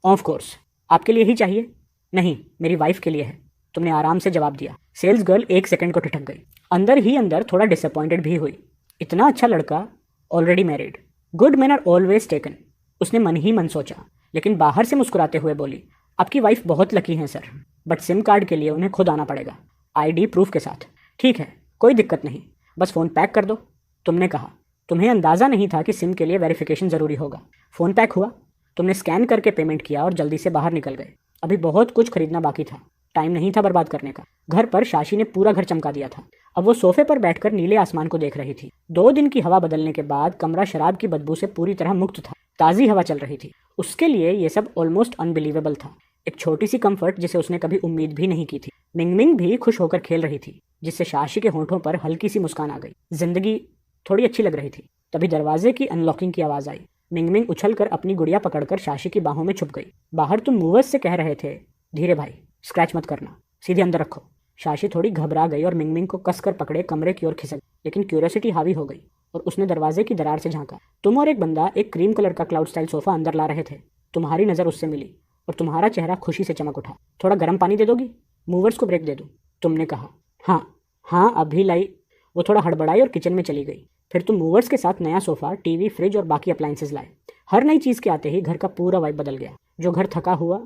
S1: ऑफ कोर्स, आपके लिए ही चाहिए? नहीं, मेरी वाइफ के लिए है। तुमने आराम से जवाब दिया। सेल्स गर्ल 1 सेकंड को ठिठक गई, अंदर ही अंदर थोड़ा डिसअपॉइंटेड भी हुई। इतना अच्छा लड़का, already married, good man are always taken, उसने मन ही मन सोचा, लेकिन बाहर से मुस्कुराते हुए बोली, आपकी वाइफ बहुत लकी हैं सर, बट सिम कार्ड के लिए उन्हें खुद आना पड़ेगा, आईडी प्रूफ के साथ। ठीक है, कोई दिक्कत नहीं, बस फ़ोन पैक कर दो। तुमने कहा, तुम्हें अंदाज़ा नहीं था कि सिम के लिए वेरिफिकेशन ज़रूरी होगा। फ़ोन पैक हुआ, तुमने स्कैन करके पेमेंट किया और जल्दी से बाहर निकल गए। अभी बहुत कुछ खरीदना बाकी था, टाइम नहीं था बर्बाद करने का। घर पर शाशी ने पूरा घर चमका दिया था। अब वो सोफे पर बैठकर नीले आसमान को देख रही थी। 2 दिन की हवा बदलने के बाद कमरा शराब की बदबू से पूरी तरह मुक्त था। ताज़ी हवा चल रही थी। उसके लिए ये सब ऑलमोस्ट अनबिलीवेबल था। एक छोटी सी कंफर्ट जिसे उसने कभी उम्मीद भी नहीं की थी। मिंगमिंग भी खुश होकर खेल रही थी, जिससे शाशी के होंठों पर हल्की सी मुस्कान आ गई। जिंदगी थोड़ी अच्छी लग रही थी। तभी दरवाजे की अनलॉकिंग की आवाज़ आई। मिंगमिंग उछलकर अपनी गुड़िया पकड़कर शाशी की बाहों में छुप गई। बाहर तुम मूवर्स से कह रहे थे, धीरे भाई, स्क्रैच मत करना, सीधे अंदर रखो। शाशी थोड़ी घबरा गई और मिंगमिंग को कसकर पकड़े कमरे की ओर खिसक, लेकिन क्यूरियोसिटी हावी हो गई और उसने दरवाजे की दरार से झांका। तुम और एक बंदा एक क्रीम कलर का क्लाउड स्टाइल सोफा अंदर ला रहे थे। तुम्हारी नज़र उससे मिली और तुम्हारा चेहरा खुशी से चमक उठा। थोड़ा गर्म पानी दे दोगी? मूवर्स को ब्रेक दे दूँ? तुमने कहा। हाँ, अभी लाई। वो थोड़ा हड़बड़ाई और किचन में चली गई। फिर तुम मूवर्स के साथ नया सोफा, टीवी, फ्रिज और बाकी अप्लाइंसेस लाए। हर नई चीज़ के आते ही घर का पूरा वाइब बदल गया। जो घर थका हुआ,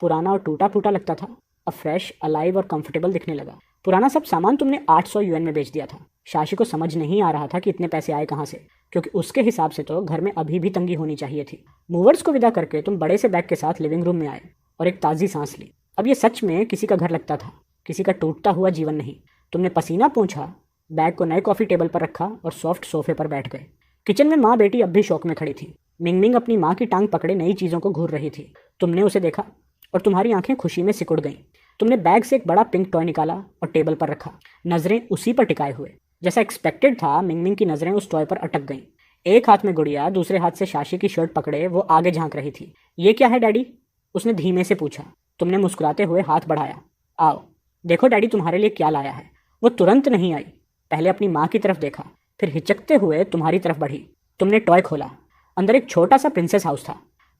S1: पुराना और टूटा फूटा लगता था, अब फ्रेश, अलाइव और कंफर्टेबल दिखने लगा। पुराना सब सामान तुमने 800 yuan में बेच दिया था। शाशी को समझ नहीं आ रहा था कि इतने पैसे आए कहाँ से, क्योंकि उसके हिसाब से तो घर में अभी भी तंगी होनी चाहिए थी। मूवर्स को विदा करके तुम बड़े से बैग के साथ लिविंग रूम में आए और एक ताज़ी सांस ली। अब ये सच में किसी का घर लगता था, किसी का टूटता हुआ जीवन नहीं। तुमने पसीना पोंछा, बैग को नए कॉफ़ी टेबल पर रखा और सॉफ्ट सोफे पर बैठ गए। किचन में माँ बेटी अब भी शौक में खड़ी थी। मिंगमिंग अपनी माँ की टांग पकड़े नई चीज़ों को घूर रही थी। तुमने उसे देखा और तुम्हारी आंखें खुशी में सिकुड़ गईं। तुमने बैग से एक बड़ा पिंक टॉय निकाला और टेबल पर रखा, नज़रें उसी पर टिकाए हुए। जैसा एक्सपेक्टेड था, मिंगमिंग की नज़रें उस टॉय पर अटक गईं। एक हाथ में गुड़िया, दूसरे हाथ से शाशी की शर्ट पकड़े वो आगे झांक रही थी। ये क्या है डैडी? उसने धीमे से पूछा। तुमने मुस्कुराते हुए हाथ बढ़ाया। आओ देखो डैडी तुम्हारे लिए क्या लाया है। वो तुरंत नहीं आई, पहले अपनी माँ की तरफ देखा, फिर हिचकते हुए तुम्हारी तरफ बढ़ी। तुमने टॉय खोला, अंदर एक छोटा सा प्रिंसेस हाउस था।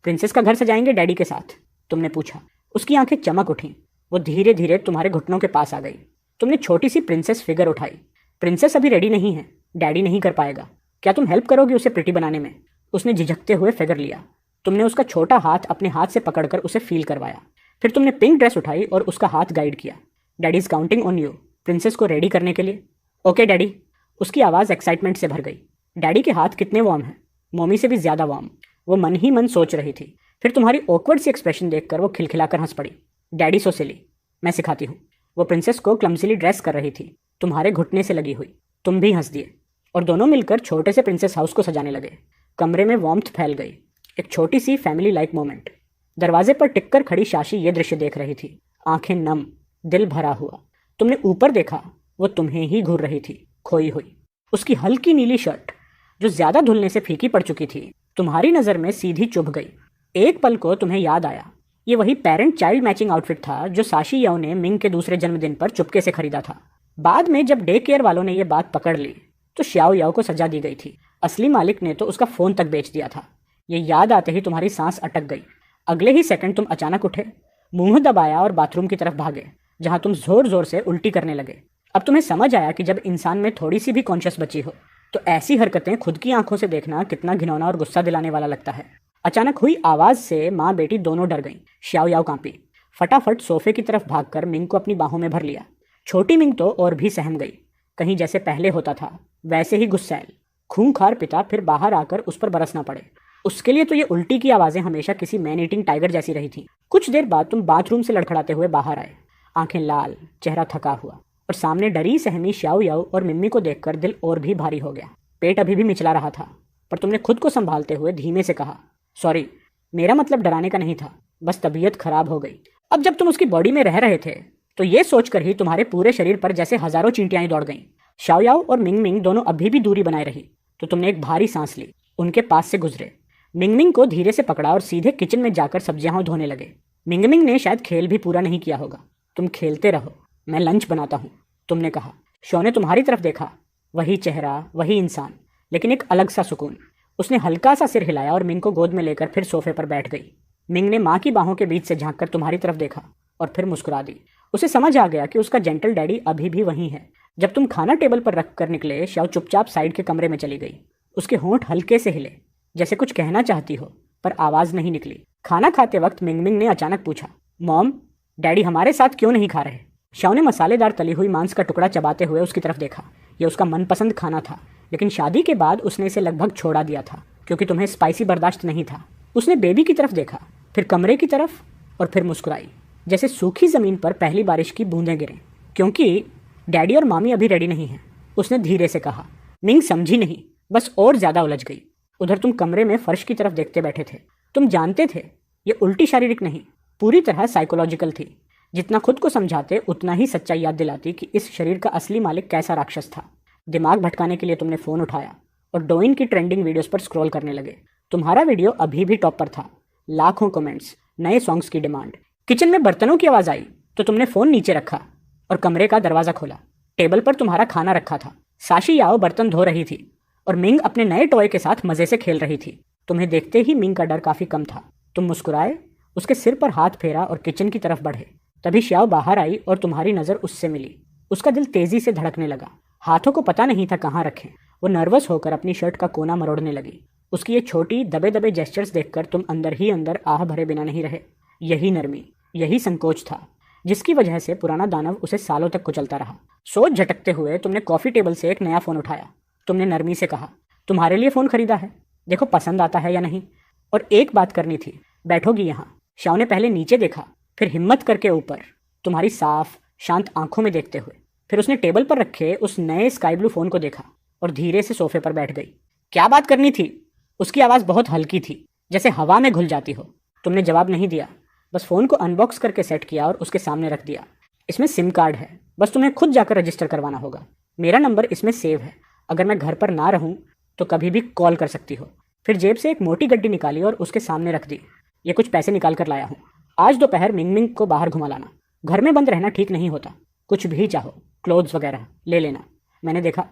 S1: प्रिंसेस का घर सजाएंगे डैडी के साथ? तुमने पूछा। उसकी आंखें चमक उठीं। वो धीरे धीरे तुम्हारे घुटनों के पास आ गई। तुमने छोटी सी प्रिंसेस फिगर उठाई। प्रिंसेस अभी रेडी नहीं है, डैडी नहीं कर पाएगा। क्या तुम हेल्प करोगी उसे प्रिटी बनाने में? उसने झिझकते हुए फिगर लिया। तुमने उसका छोटा हाथ अपने हाथ से पकड़कर उसे फील करवाया। फिर तुमने पिंक ड्रेस उठाई और उसका हाथ गाइड किया। Daddy is counting on you princess को रेडी करने के लिए। Okay daddy. उसकी आवाज़ एक्साइटमेंट से भर गई। डैडी के हाथ कितने वार्म हैं, मम्मी से भी ज़्यादा वार्म। वो मन ही मन सोच रही थी। फिर तुम्हारी ऑकवर्ड सी एक्सप्रेशन देखकर वो खिलखिलाकर हंस पड़ी। डैडी सो सिली, मैं सिखाती हूँ। वो प्रिंसेस को क्लमसीली ड्रेस कर रही थी, तुम्हारे घुटने से लगी हुई। तुम भी हंस दिए और दोनों मिलकर छोटे से प्रिंसेस हाउस को सजाने लगे। कमरे में वार्मथ फैल गई, एक छोटी सी फैमिली लाइक मोमेंट। दरवाजे पर टिककर खड़ी शाशी ये दृश्य देख रही थी, आंखें नम, दिल भरा हुआ। तुमने ऊपर देखा, वो तुम्हें ही घूर रही थी, खोई हुई। उसकी हल्की नीली शर्ट, जो ज्यादा धुलने से फीकी पड़ चुकी थी, तुम्हारी नजर में सीधी चुभ गई। एक पल को तुम्हें याद आया, ये वही पेरेंट चाइल्ड मैचिंग आउटफिट था जो साशी याओ ने मिंग के दूसरे जन्मदिन पर चुपके से खरीदा था। बाद में जब डे केयर वालों ने यह बात पकड़ ली तो श्याओ याओ को सजा दी गई थी। असली मालिक ने तो उसका फोन तक बेच दिया था। ये याद आते ही तुम्हारी सांस अटक गई। अगले ही सेकंड तुम अचानक उठे, मुंह दबाया और बाथरूम की तरफ भागे, जहां तुम जोर जोर से उल्टी करने लगे। अब तुम्हें समझ आया कि जब इंसान में थोड़ी सी भी कॉन्शियस बची हो तो ऐसी हरकतें खुद की आंखों से देखना कितना घिनौना और गुस्सा दिलाने वाला लगता है। अचानक हुई आवाज से माँ बेटी दोनों डर गईं। श्याओ याओ कांपी, फटाफट सोफे की तरफ भागकर मिंग को अपनी बाहों में भर लिया। छोटी मिंग तो और भी सहम गई, कहीं जैसे पहले होता था वैसे ही गुस्सैल। खूंखार पिता फिर बाहर आकर उस पर बरसना पड़े। उसके लिए तो ये उल्टी की आवाजें हमेशा किसी मैन ईटिंग टाइगर जैसी रही थी। कुछ देर बाद तुम बाथरूम से लड़खड़ाते हुए बाहर आए, आंखें लाल, चेहरा थका हुआ, और सामने डरी सहमी श्याओ याओ और मिम्मी को देखकर दिल और भी भारी हो गया। पेट अभी भी मिचला रहा था, पर तुमने खुद को संभालते हुए धीमे से कहा, सॉरी, मेरा मतलब डराने का नहीं था, बस तबीयत खराब हो गई। अब जब तुम उसकी बॉडी में रह रहे थे तो ये सोचकर ही तुम्हारे पूरे शरीर पर जैसे हजारों चींटियां दौड़ गईं। श्याओ याओ और मिंग मिंग दोनों अभी भी दूरी बनाए रही तो तुमने एक भारी सांस ली, उनके पास से गुजरे, मिंग मिंग को धीरे से पकड़ा और सीधे किचन में जाकर सब्जियां धोने लगे। मिंग मिंग ने शायद खेल भी पूरा नहीं किया होगा। तुम खेलते रहो, मैं लंच बनाता हूँ, तुमने कहा। शो ने तुम्हारी तरफ देखा, वही चेहरा, वही इंसान, लेकिन एक अलग सा सुकून। उसने हल्का सा सिर हिलाया और मिंग को गोद में लेकर फिर सोफे पर बैठ गई। मिंग ने माँ की बाहों के बीच से झांककर तुम्हारी तरफ देखा और फिर मुस्कुरा दी। उसे समझ आ गया कि उसका जेंटल डैडी अभी भी वहीं है। जब तुम खाना टेबल पर रख कर निकले, श्याओ चुपचाप साइड के कमरे में चली गई। उसके होंठ हल्के से हिले, जैसे कुछ कहना चाहती हो, पर आवाज नहीं निकली। खाना खाते वक्त मिंग मिंग ने अचानक पूछा, मॉम, डैडी हमारे साथ क्यों नहीं खा रहे? श्याओ ने मसालेदार तली हुई मांस का टुकड़ा चबाते हुए उसकी तरफ देखा। यह उसका मनपसंद खाना था, लेकिन शादी के बाद उसने इसे लगभग छोड़ा दिया था क्योंकि तुम्हें स्पाइसी बर्दाश्त नहीं था। उसने बेबी की तरफ देखा, फिर कमरे की तरफ, और फिर मुस्कुराई, जैसे सूखी जमीन पर पहली बारिश की बूंदें गिरें। क्योंकि डैडी और मामी अभी रेडी नहीं हैं, उसने धीरे से कहा। मिंग समझी नहीं, बस और ज्यादा उलझ गई। उधर तुम कमरे में फर्श की तरफ देखते बैठे थे। तुम जानते थे ये उल्टी शारीरिक नहीं, पूरी तरह साइकोलॉजिकल थी। जितना खुद को समझाते उतना ही सच्चाई याद दिलाती कि इस शरीर का असली मालिक कैसा राक्षस था। दिमाग भटकाने के लिए तुमने फोन उठाया और डोइन की ट्रेंडिंग वीडियोस पर स्क्रॉल करने लगे। तुम्हारा वीडियो अभी भी टॉप पर था, लाखों कमेंट्स, नए सॉन्ग्स की डिमांड। किचन में बर्तनों की आवाज आई तो तुमने फोन नीचे रखा और कमरे का दरवाजा खोला। टेबल पर तुम्हारा खाना रखा था। साशी याओ बर्तन धो रही थी और मिंग अपने नए टॉय के साथ मजे से खेल रही थी। तुम्हें देखते ही मिंग का डर काफी कम था। तुम मुस्कुराए, उसके सिर पर हाथ फेरा और किचन की तरफ बढ़े। तभी श्याओ बाहर आई और तुम्हारी नजर उससे मिली। उसका दिल तेजी से धड़कने लगा। हाथों को पता नहीं था कहाँ रखें। वो नर्वस होकर अपनी शर्ट का कोना मरोड़ने लगी। उसकी ये छोटी दबे दबे जेस्चर्स देखकर तुम अंदर ही अंदर आह भरे बिना नहीं रहे। यही नरमी, यही संकोच था जिसकी वजह से पुराना दानव उसे सालों तक कुचलता रहा। सोच झटकते हुए तुमने कॉफी टेबल से एक नया फोन उठाया। तुमने नरमी से कहा, तुम्हारे लिए फोन खरीदा है, देखो पसंद आता है या नहीं। और एक बात करनी थी, बैठोगी यहाँ? श्याओ ने पहले नीचे देखा, फिर हिम्मत करके ऊपर, तुम्हारी साफ शांत आंखों में देखते हुए। फिर उसने टेबल पर रखे उस नए स्काई ब्लू फोन को देखा और धीरे से सोफे पर बैठ गई। क्या बात करनी थी? उसकी आवाज़ बहुत हल्की थी, जैसे हवा में घुल जाती हो। तुमने जवाब नहीं दिया, बस फ़ोन को अनबॉक्स करके सेट किया और उसके सामने रख दिया। इसमें सिम कार्ड है, बस तुम्हें खुद जाकर रजिस्टर करवाना होगा। मेरा नंबर इसमें सेव है, अगर मैं घर पर ना रहूं तो कभी भी कॉल कर सकती हो। फिर जेब से एक मोटी गड्डी निकाली और उसके सामने रख दी। ये कुछ पैसे निकाल कर लाया हूँ, आज दोपहर मिंग मिंग को बाहर घुमा लाना। घर में बंद रहना ठीक नहीं होता, कुछ भी चाहो, क्लोथ्स वगैरह ले लेना। मैंने देखा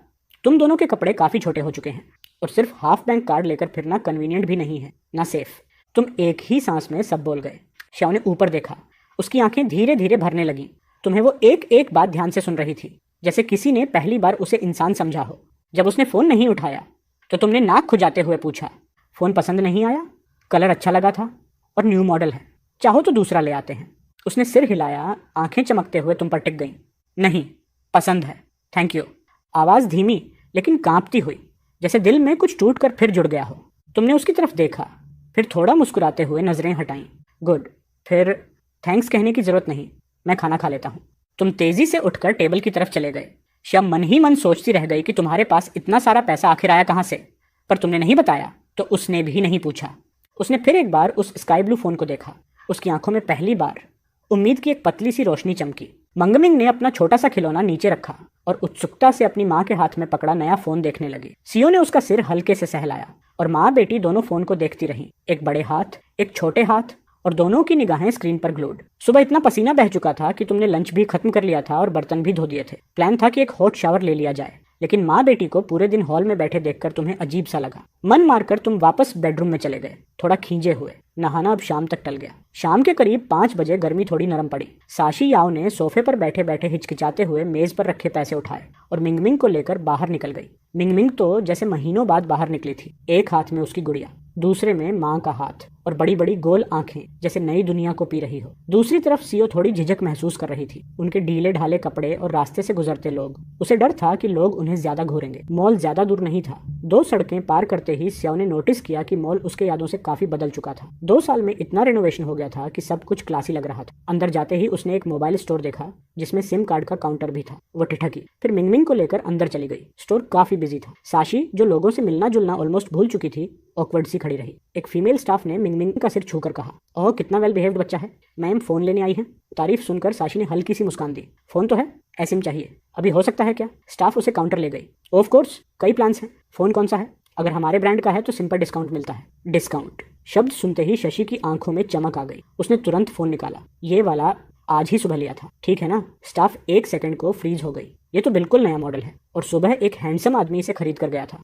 S1: तुम दोनों के कपड़े काफ़ी छोटे हो चुके हैं और सिर्फ हाफ बैंक कार्ड लेकर फिरना कन्वीनियंट भी नहीं है, ना सेफ। तुम एक ही सांस में सब बोल गए। श्याओ ने ऊपर देखा, उसकी आंखें धीरे धीरे भरने लगीं। तुम्हें वो एक एक बात ध्यान से सुन रही थी, जैसे किसी ने पहली बार उसे इंसान समझा हो। जब उसने फ़ोन नहीं उठाया तो तुमने नाक खुजाते हुए पूछा, फ़ोन पसंद नहीं आया? कलर अच्छा लगा था और न्यू मॉडल है, चाहो तो दूसरा ले आते हैं। उसने सिर हिलाया, आंखें चमकते हुए तुम पर टिक गईं। नहीं, पसंद है, थैंक यू। आवाज़ धीमी लेकिन कांपती हुई, जैसे दिल में कुछ टूट कर फिर जुड़ गया हो। तुमने उसकी तरफ देखा, फिर थोड़ा मुस्कुराते हुए नजरें हटाईं। गुड, फिर थैंक्स कहने की जरूरत नहीं, मैं खाना खा लेता हूँ। तुम तेजी से उठकर टेबल की तरफ चले गए। श्याम मन ही मन सोचती रह गई कि तुम्हारे पास इतना सारा पैसा आखिर आया कहाँ से, पर तुमने नहीं बताया तो उसने भी नहीं पूछा। उसने फिर एक बार उस स्काई ब्लू फोन को देखा, उसकी आंखों में पहली बार उम्मीद की एक पतली सी रोशनी चमकी। मंगमिंग ने अपना छोटा सा खिलौना नीचे रखा और उत्सुकता से अपनी माँ के हाथ में पकड़ा नया फोन देखने लगी। सियो ने उसका सिर हल्के से सहलाया और माँ बेटी दोनों फोन को देखती रहीं, एक बड़े हाथ, एक छोटे हाथ, और दोनों की निगाहें स्क्रीन पर ग्लोड। सुबह इतना पसीना बह चुका था कि तुमने लंच भी खत्म कर लिया था और बर्तन भी धो दिए थे। प्लान था कि एक हॉट शावर ले लिया जाए, लेकिन माँ बेटी को पूरे दिन हॉल में बैठे देखकर तुम्हें अजीब सा लगा। मन मारकर तुम वापस बेडरूम में चले गए, थोड़ा खींचे हुए। नहाना अब शाम तक टल गया। शाम के करीब 5 बजे गर्मी थोड़ी नरम पड़ी। साशी याओ ने सोफे पर बैठे बैठे हिचकिचाते हुए मेज पर रखे पैसे उठाए और मिंगमिंग को लेकर बाहर निकल गई। मिंगमिंग तो जैसे महीनों बाद बाहर निकली थी। एक हाथ में उसकी गुड़िया, दूसरे में माँ का हाथ और बड़ी बड़ी गोल आंखें, जैसे नई दुनिया को पी रही हो। दूसरी तरफ सियो थोड़ी झिझक महसूस कर रही थी। उनके ढीले ढाले कपड़े और रास्ते से गुजरते लोग, उसे डर था कि लोग उन्हें ज्यादा घूरेंगे। मॉल ज्यादा दूर नहीं था। 2 सड़कें पार करते ही सियो ने नोटिस किया कि मॉल उसके यादों से काफी बदल चुका था। 2 साल में इतना रेनोवेशन हो गया था कि सब कुछ क्लासी लग रहा था। अंदर जाते ही उसने एक मोबाइल स्टोर देखा जिसमें सिम कार्ड का काउंटर भी था। वो ठिठकी, फिर मिंगमिंग को लेकर अंदर चली गई। स्टोर काफी बिजी था। साशी, जो लोगों से मिलना जुलना ऑलमोस्ट भूल चुकी थी, ऑकवर्ड सी खड़ी रही। एक फीमेल स्टाफ ने मिंगमिंग का सिर छूकर कहा, ओह कितना वेल बिहेव्ड बच्चा है। मैम फोन लेने आई हैं। तारीफ सुनकर साशी ने हल्की सी मुस्कान दी। फोन तो है, एसिम चाहिए, अभी हो सकता है क्या? स्टाफ उसे काउंटर ले गई। ऑफ कोर्स, कई प्लान्स हैं। फोन कौन सा है? अगर हमारे ब्रांड का है तो सिम पर डिस्काउंट मिलता है। डिस्काउंट शब्द सुनते ही शशि की आंखों में चमक आ गई। उसने तुरंत फोन निकाला। ये वाला आज ही सुबह लिया था, ठीक है ना? स्टाफ 1 सेकंड को फ्रीज हो गई। ये तो बिल्कुल नया मॉडल है और सुबह एक हैंडसम आदमी इसे खरीद कर गया था।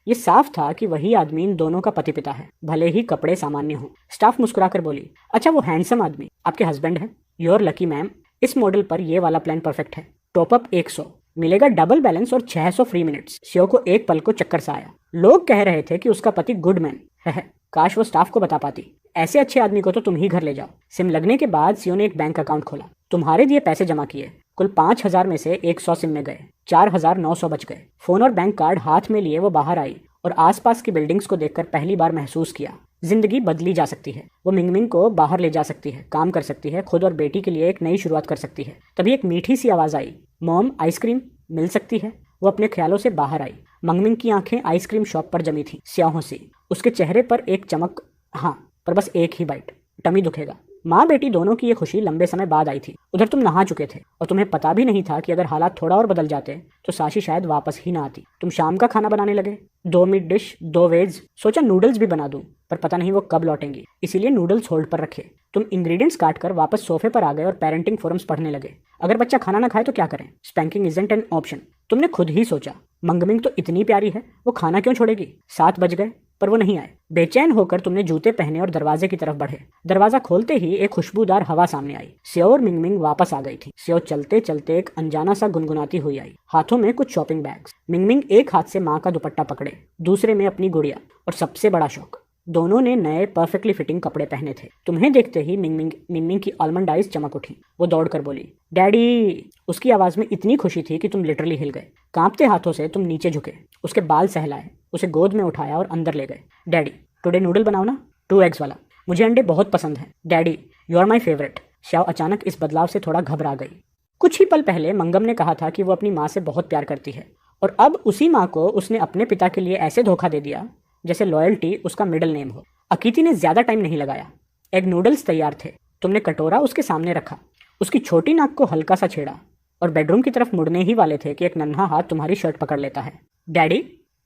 S1: ये साफ था कि वही आदमी इन दोनों का पति पिता है, भले ही कपड़े सामान्य हों। स्टाफ मुस्कुराकर बोली, अच्छा वो हैंडसम आदमी आपके हस्बैंड है? योर लकी मैम, इस मॉडल पर ये वाला प्लान परफेक्ट है। टॉपअप 100, मिलेगा डबल बैलेंस और 600 फ्री मिनट्स। सियो को एक पल को चक्कर सा आया। लोग कह रहे थे कि उसका पति गुड मैन है। काश वो स्टाफ को बता पाती। ऐसे अच्छे आदमी को तो तुम ही घर ले जाओ। सिम लगने के बाद सियो ने एक बैंक अकाउंट खोला। तुम्हारे दिए पैसे जमा किए। कुल 5,000 में से 100 सिम में गए, 4,900 बच गए। फोन और बैंक कार्ड हाथ में लिए वो बाहर आई और आसपास की बिल्डिंग्स को देखकर पहली बार महसूस किया, जिंदगी बदली जा सकती है। वो मिंगमिंग को बाहर ले जा सकती है, काम कर सकती है, खुद और बेटी के लिए एक नई शुरुआत कर सकती है। तभी एक मीठी सी आवाज आई, मॉम आइसक्रीम मिल सकती है? वो अपने ख्यालों से बाहर आई। मंगमिंग की आंखें आइसक्रीम शॉप पर जमी थी, स्याहों सी। उसके चेहरे पर एक चमक, हाँ पर बस एक ही बाइट, टमी दुखेगा। माँ बेटी दोनों की ये खुशी लंबे समय बाद आई थी। उधर तुम नहा चुके थे और तुम्हें पता भी नहीं था कि अगर हालात थोड़ा और बदल जाते तो साशी शायद वापस ही ना आती। तुम शाम का खाना बनाने लगे। 2 मीट डिश, 2 वेज। सोचा नूडल्स भी बना दूं, पर पता नहीं वो कब लौटेंगी, इसीलिए नूडल्स होल्ड पर रखे। तुम इंग्रेडिएंट्स काट कर वापस सोफे पर आ गए और पेरेंटिंग फोरम्स पढ़ने लगे। अगर बच्चा खाना ना खाए तो क्या करें? Spanking isn't an option. तुमने खुद ही सोचा। मंगमिंग तो इतनी प्यारी है, वो खाना क्यों छोड़ेगी? 7 बज गए पर वो नहीं आए। बेचैन होकर तुमने जूते पहने और दरवाजे की तरफ बढ़े। दरवाजा खोलते ही एक खुशबूदार हवा सामने आई। सियो और मिंगमिंग वापस आ गई थी। सियो चलते चलते एक अनजाना सा गुनगुनाती हुई आई, हाथों में कुछ शॉपिंग बैग्स। मिंगमिंग एक हाथ से माँ का दुपट्टा पकड़े, दूसरे में अपनी गुड़िया, और सबसे बड़ा शौक, दोनों ने नए परफेक्टली फिटिंग कपड़े पहने थे। तुम्हें देखते ही मिंगमिंग की आलमंड आइज चमक उठी। वो दौड़कर बोली, डैडी। उसकी आवाज में इतनी खुशी थी कि तुम लिटरली हिल गए। कांपते हाथों से तुम नीचे झुके, उसके बाल सहलाए, उसे गोद में उठाया और अंदर ले गए। डैडी टुडे नूडल बनाओ ना, 2 एग्स वाला। मुझे अंडे बहुत पसंद है। Daddy you are my favourite. Xiao अचानक इस बदलाव से थोड़ा घबरा गई। कुछ ही पल पहले मंगम ने कहा था कि वो अपनी माँ से बहुत प्यार करती है, और अब उसी माँ को उसने अपने पिता के लिए ऐसे धोखा दे दिया जैसे लॉयल्टी उसका मिडिल नेम हो। अकीति ने ज्यादा टाइम नहीं लगाया। एग नूडल्स तैयार थे। तुमने कटोरा उसके सामने रखा, उसकी छोटी नाक को हल्का सा छेड़ा और बेडरूम की तरफ मुड़ने ही वाले थे कि एक नन्हा हाथ तुम्हारी शर्ट पकड़ लेता है। डैडी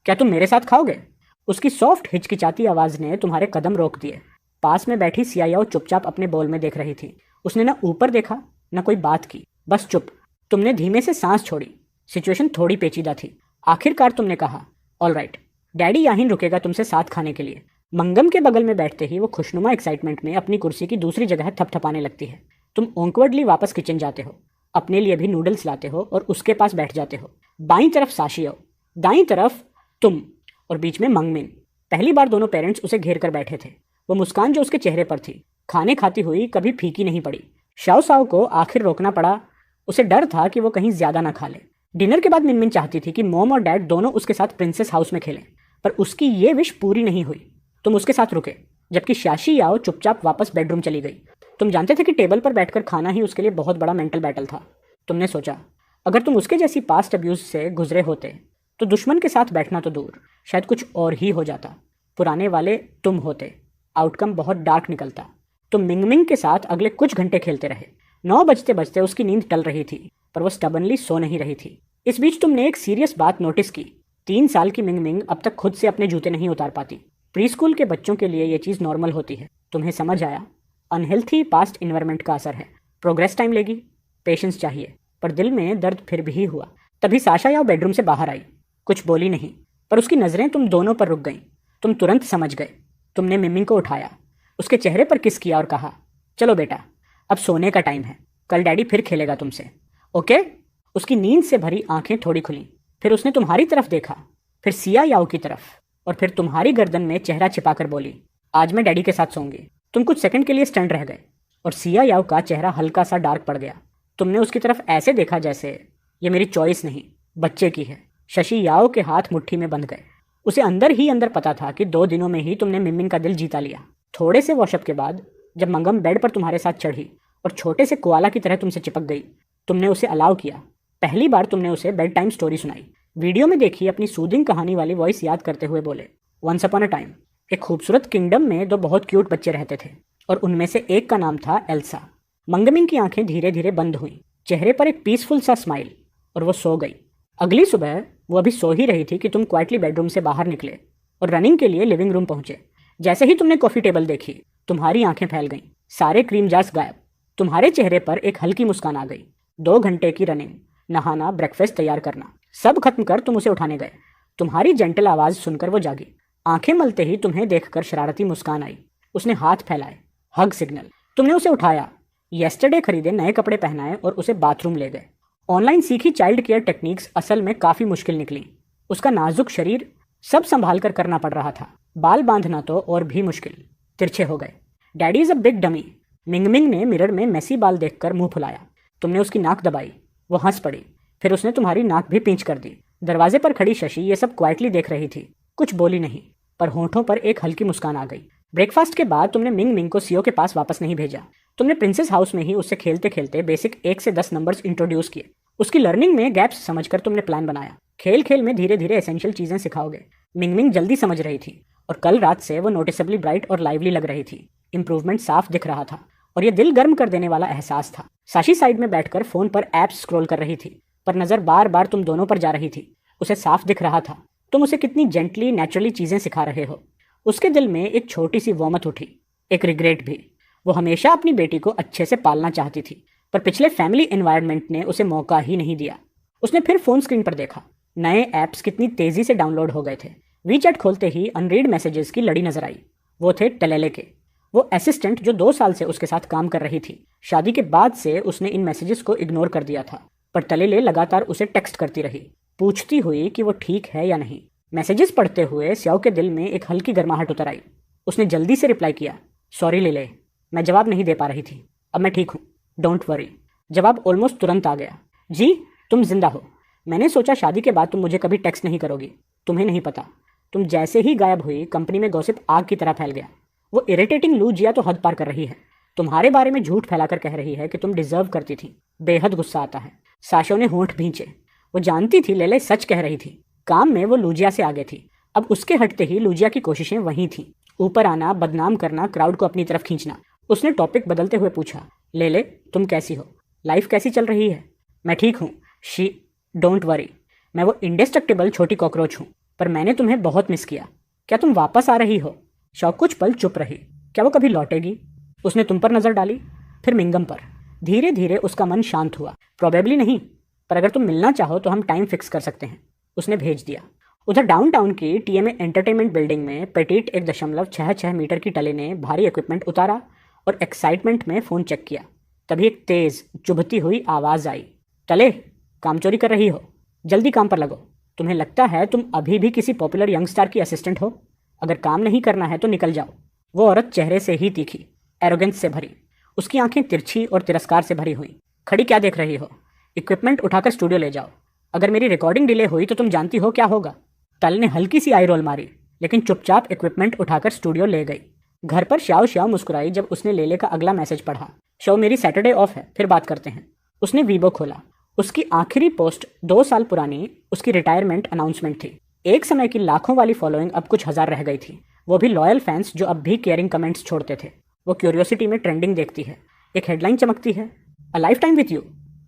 S1: क्या तुम मेरे साथ खाओगे? उसकी सॉफ्ट हिचकिचाती आवाज ने तुम्हारे कदम रोक दिए। पास में बैठी सियाओ चुपचाप अपने बोल में देख रही थी। उसने ना ऊपर देखा न कोई बात की, बस चुप। तुमने धीमे से सांस छोड़ी। सिचुएशन थोड़ी पेचीदा थी। आखिरकार तुमने कहा, ऑल राइट, डैडी यहीं रुकेगा तुमसे साथ खाने के लिए। मंगम के बगल में बैठते ही वो खुशनुमा एक्साइटमेंट में अपनी कुर्सी की दूसरी जगह थपथपाने लगती है। तुम ऑकवर्डली वापस किचन जाते हो, अपने लिए भी नूडल्स लाते हो और उसके पास बैठ जाते हो। बाईं तरफ साशियो, दाईं तरफ तुम, और बीच में मंगमिन। पहली बार दोनों पेरेंट्स उसे घेर कर बैठे थे। वो मुस्कान जो उसके चेहरे पर थी, खाने खाती हुई कभी फीकी नहीं पड़ी। शाओ साओ को आखिर रोकना पड़ा। उसे डर था कि वो कहीं ज्यादा ना खा ले। डिनर के बाद मिनमिन चाहती थी कि मॉम और डैड दोनों उसके साथ प्रिंसेस हाउस में खेलें, पर उसकी ये विश पूरी नहीं हुई। तुम उसके साथ रुके, जबकि शाशी याओ चुपचाप वापस बेडरूम चली गई। तुम जानते थे कि टेबल पर बैठकर खाना ही उसके लिए बहुत बड़ा मेंटल बैटल था। तुमने सोचा, अगर तुम उसके जैसी पास्ट अब्यूज से गुजरे होते तो दुश्मन के साथ बैठना तो दूर, शायद कुछ और ही हो जाता। पुराने वाले तुम होते, आउटकम बहुत डार्क निकलता। तुम मिंगमिंग के साथ अगले कुछ घंटे खेलते रहे। 9 बजते बजते उसकी नींद टल रही थी, पर वो स्टबनली सो नहीं रही थी। इस बीच तुमने एक सीरियस बात नोटिस की। 3 साल की मिंगमिंग अब तक खुद से अपने जूते नहीं उतार पाती। प्री स्कूल के बच्चों के लिए ये चीज़ नॉर्मल होती है। तुम्हें समझ आया, अनहेल्थी पास्ट इन्वायरमेंट का असर है। प्रोग्रेस टाइम लेगी, पेशेंस चाहिए। पर दिल में दर्द फिर भी हुआ। तभी साशा याओ बेडरूम से बाहर आई। कुछ बोली नहीं, पर उसकी नज़रें तुम दोनों पर रुक गईं। तुम तुरंत समझ गए। तुमने मिमिंग को उठाया, उसके चेहरे पर किस किया और कहा, चलो बेटा, अब सोने का टाइम है। कल डैडी फिर खेलेगा तुमसे, ओके? उसकी नींद से भरी आंखें थोड़ी खुली। फिर उसने तुम्हारी तरफ देखा, फिर सिया याओ की तरफ, और फिर तुम्हारी गर्दन में चेहरा छिपाकर बोली, आज मैं डैडी के साथ सोऊंगी। तुम कुछ सेकंड के लिए स्टन रह गए, और सिया याओ का चेहरा हल्का सा डार्क पड़ गया। तुमने उसकी तरफ ऐसे देखा जैसे ये मेरी चॉइस नहीं, बच्चे की है। शशि याओ के हाथ मुट्ठी में बंध गए। उसे अंदर ही अंदर पता था कि 2 दिनों में ही तुमने मिमिंग का दिल जीता लिया। थोड़े से वॉशअप के बाद जब मंगम बेड पर तुम्हारे साथ चढ़ी और छोटे से कोआला की तरह तुमसे चिपक गई, तुमने उसे अलाउ किया। पहली बार तुमने उसे बेड टाइम स्टोरी सुनाई। वीडियो में देखी अपनी सूदिंग कहानी वाली वॉइस याद करते हुए बोले, वंस अपॉन अ टाइम एक खूबसूरत किंगडम में 2 बहुत क्यूट बच्चे रहते थे, और उनमें से एक का नाम था एल्सा। मंगमिंग की आंखें धीरे धीरे बंद हुईं, चेहरे पर एक पीसफुल सा स्माइल, और वो सो गई। अगली सुबह वो अभी सो ही रही थी कि तुम क्वाइटली बेडरूम से बाहर निकले और रनिंग के लिए लिविंग रूम पहुंचे। जैसे ही तुमने कॉफी टेबल देखी, तुम्हारी आंखें फैल गईं। सारे क्रीम जार्स गायब। तुम्हारे चेहरे पर एक हल्की मुस्कान आ गई। 2 घंटे की रनिंग, नहाना, ब्रेकफास्ट तैयार करना, सब खत्म कर तुम उसे उठाने गए। तुम्हारी जेंटल आवाज सुनकर वो जागी। आंखें मलते ही तुम्हें देखकर शरारती मुस्कान आई। उसने हाथ फैलाए, हग सिग्नल। तुमने उसे उठाया, येस्टरडे खरीदे नए कपड़े पहनाए और उसे बाथरूम ले गए। ऑनलाइन सीखी चाइल्ड केयर टेक्निक्स असल में काफ़ी मुश्किल निकली। उसका नाजुक शरीर सब संभाल कर करना पड़ रहा था। बाल बांधना तो और भी मुश्किल, तिरछे हो गए। Daddy is a big dummy. Mingming ने मिरर में मेसी बाल देखकर मुंह फुलाया। तुमने उसकी नाक दबाई, वो हंस पड़ी। फिर उसने तुम्हारी नाक भी पींच कर दी। दरवाजे पर खड़ी शशि ये सब क्वाइटली देख रही थी। कुछ बोली नहीं, पर होठों पर एक हल्की मुस्कान आ गई। ब्रेकफास्ट के बाद तुमने मिंग को सीओ के पास वापस नहीं भेजा। तुमने प्रिंसेस हाउस में ही उससे खेलते खेलते बेसिक 1 से 10 नंबर्स इंट्रोड्यूस किए। उसकी लर्निंग में गैप्स समझकर तुमने प्लान बनाया। खेल खेल में धीरे धीरे एसेंशियल चीजें सिखाओगे। मिंग जल्दी समझ रही थी, और कल रात से वो नोटिसेबली ब्राइट और लाइवली लग रही थी। इंप्रूवमेंट साफ दिख रहा था, और यह दिल गर्म कर देने वाला एहसास था। साशी साइड में बैठकर फोन पर ऐप्स स्क्रॉल कर रही थी, पर नजर बार बार तुम दोनों पर जा रही थी। उसे साफ दिख रहा था तुम उसे कितनी जेंटली नेचुरली चीजें सिखा रहे हो। उसके दिल में एक छोटी सी वॉमत उठी, एक रिग्रेट भी। वो हमेशा अपनी बेटी को अच्छे से पालना चाहती थी, पर पिछले फैमिली एनवायरनमेंट ने उसे मौका ही नहीं दिया। उसने फिर फोन स्क्रीन पर देखा, नए ऐप्स कितनी तेजी से डाउनलोड हो गए थे। वीचैट खोलते ही अनरीड मैसेजेस की लड़ी नजर आई। वो थे टलेले के, वो असिस्टेंट जो 2 साल से उसके साथ काम कर रही थी। शादी के बाद से उसने इन मैसेजेस को इग्नोर कर दिया था, पर टलेले लगातार उसे टेक्स्ट करती रही, पूछती हुई कि वो ठीक है या नहीं। मैसेजेस पढ़ते हुए स्याओ के दिल में एक हल्की गर्माहट उतर आई। उसने जल्दी से रिप्लाई किया, सॉरी लेले, मैं जवाब नहीं दे पा रही थी। अब मैं ठीक हूँ, डोंट वरी। जवाब ऑलमोस्ट तुरंत आ गया, जी तुम जिंदा हो। मैंने सोचा शादी के बाद तुम मुझे कभी टेक्स्ट नहीं करोगी। तुम्हें नहीं पता, तुम जैसे ही गायब हुई कंपनी में गॉसिप आग की तरह फैल गया। वो इरिटेटिंग लू जिया तो हद पार कर रही है। तुम्हारे बारे में झूठ फैलाकर कह रही है कि तुम डिजर्व करती थी। बेहद गुस्सा आता है। साशो ने होंठ भींचे। वो जानती थी लेले सच कह रही थी। काम में वो लूजिया से आगे थी। अब उसके हटते ही लूजिया की कोशिशें वहीं थीं। ऊपर आना, बदनाम करना, क्राउड को अपनी तरफ खींचना। उसने टॉपिक बदलते हुए पूछा, लेले तुम कैसी हो? लाइफ कैसी चल रही है? मैं ठीक हूँ शी, डोंट वरी। मैं वो इंडेस्ट्रक्टिबल छोटी कॉकरोच हूँ, पर मैंने तुम्हें बहुत मिस किया। क्या तुम वापस आ रही हो? शौक कुछ पल चुप रही। क्या वो कभी लौटेगी? उसने तुम पर नजर डाली, फिर मिंगम पर। धीरे धीरे उसका मन शांत हुआ। प्रोबेबली नहीं, पर अगर तुम मिलना चाहो तो हम टाइम फिक्स कर सकते हैं। उसने भेज दिया। उधर डाउनटाउन की टीएमए एंटरटेनमेंट बिल्डिंग में पेटीट 1.66 मीटर की टले ने भारी इक्विपमेंट उतारा और एक्साइटमेंट में फ़ोन चेक किया। तभी एक तेज़ चुभती हुई आवाज़ आई, टले काम चोरी कर रही हो, जल्दी काम पर लगो। तुम्हें लगता है तुम अभी भी किसी पॉपुलर यंग स्टार की असिस्टेंट हो? अगर काम नहीं करना है तो निकल जाओ। वो औरत चेहरे से ही तीखी, एरोगेंस से भरी। उसकी आंखें तिरछी और तिरस्कार से भरी हुई। खड़ी क्या देख रही हो? इक्विपमेंट उठाकर स्टूडियो ले जाओ। अगर मेरी रिकॉर्डिंग डिले हुई तो तुम जानती हो क्या होगा। तल ने हल्की सी आई रोल मारी, लेकिन चुपचाप इक्विपमेंट उठाकर स्टूडियो ले गई। घर पर श्याओ श्याओ मुस्कुराई जब उसने लेले का अगला मैसेज पढ़ा, शो मेरी सैटरडे ऑफ है, फिर बात करते हैं। उसने वीबो खोला। उसकी आखिरी पोस्ट 2 साल पुरानी उसकी रिटायरमेंट अनाउंसमेंट थी। एक समय की लाखों वाली फॉलोइंग अब कुछ 1000 रह गई थी, वो भी लॉयल फैंस जो अब भी केयरिंग कमेंट्स छोड़ते थे। वो क्यूरियोसिटी में ट्रेंडिंग देखती है। एक हेडलाइन चमकती है, a life time with you,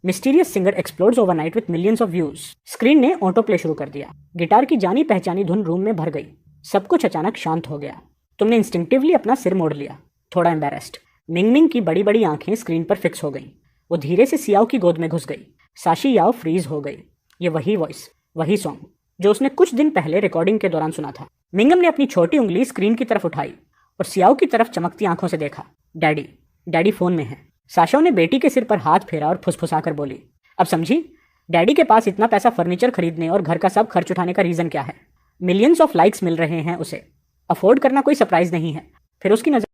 S1: mysterious singer explodes overnight with millions of views. Screen ने ऑटो प्ले शुरू कर दिया। गिटार की जानी पहचानी धुन रूम में भर गई। सब कुछ अचानक शांत हो गया। तुमने इंस्टिंक्टिवली अपना सिर मोड़ लिया, थोड़ा एम्बेरेस्ड। मिंग मिंग की बड़ी बड़ी आंखें स्क्रीन पर फिक्स हो गईं। वो धीरे से सियाओ की गोद में घुस गई। साशी याओ फ्रीज हो गई। ये वही वॉइस, वही सॉन्ग जो उसने कुछ दिन पहले रिकॉर्डिंग के दौरान सुना था। मिंगम ने अपनी छोटी उंगली स्क्रीन की तरफ उठाई और सियाओ की तरफ चमकती आंखों से देखा। डैडी, डैडी फोन में है। साशा ने बेटी के सिर पर हाथ फेरा और फुसफुसाकर बोली, अब समझी, डैडी के पास इतना पैसा फर्नीचर खरीदने और घर का सब खर्च उठाने का रीजन क्या है? मिलियंस ऑफ लाइक्स मिल रहे हैं उसे। अफोर्ड करना कोई सरप्राइज नहीं है। फिर उसकी नजर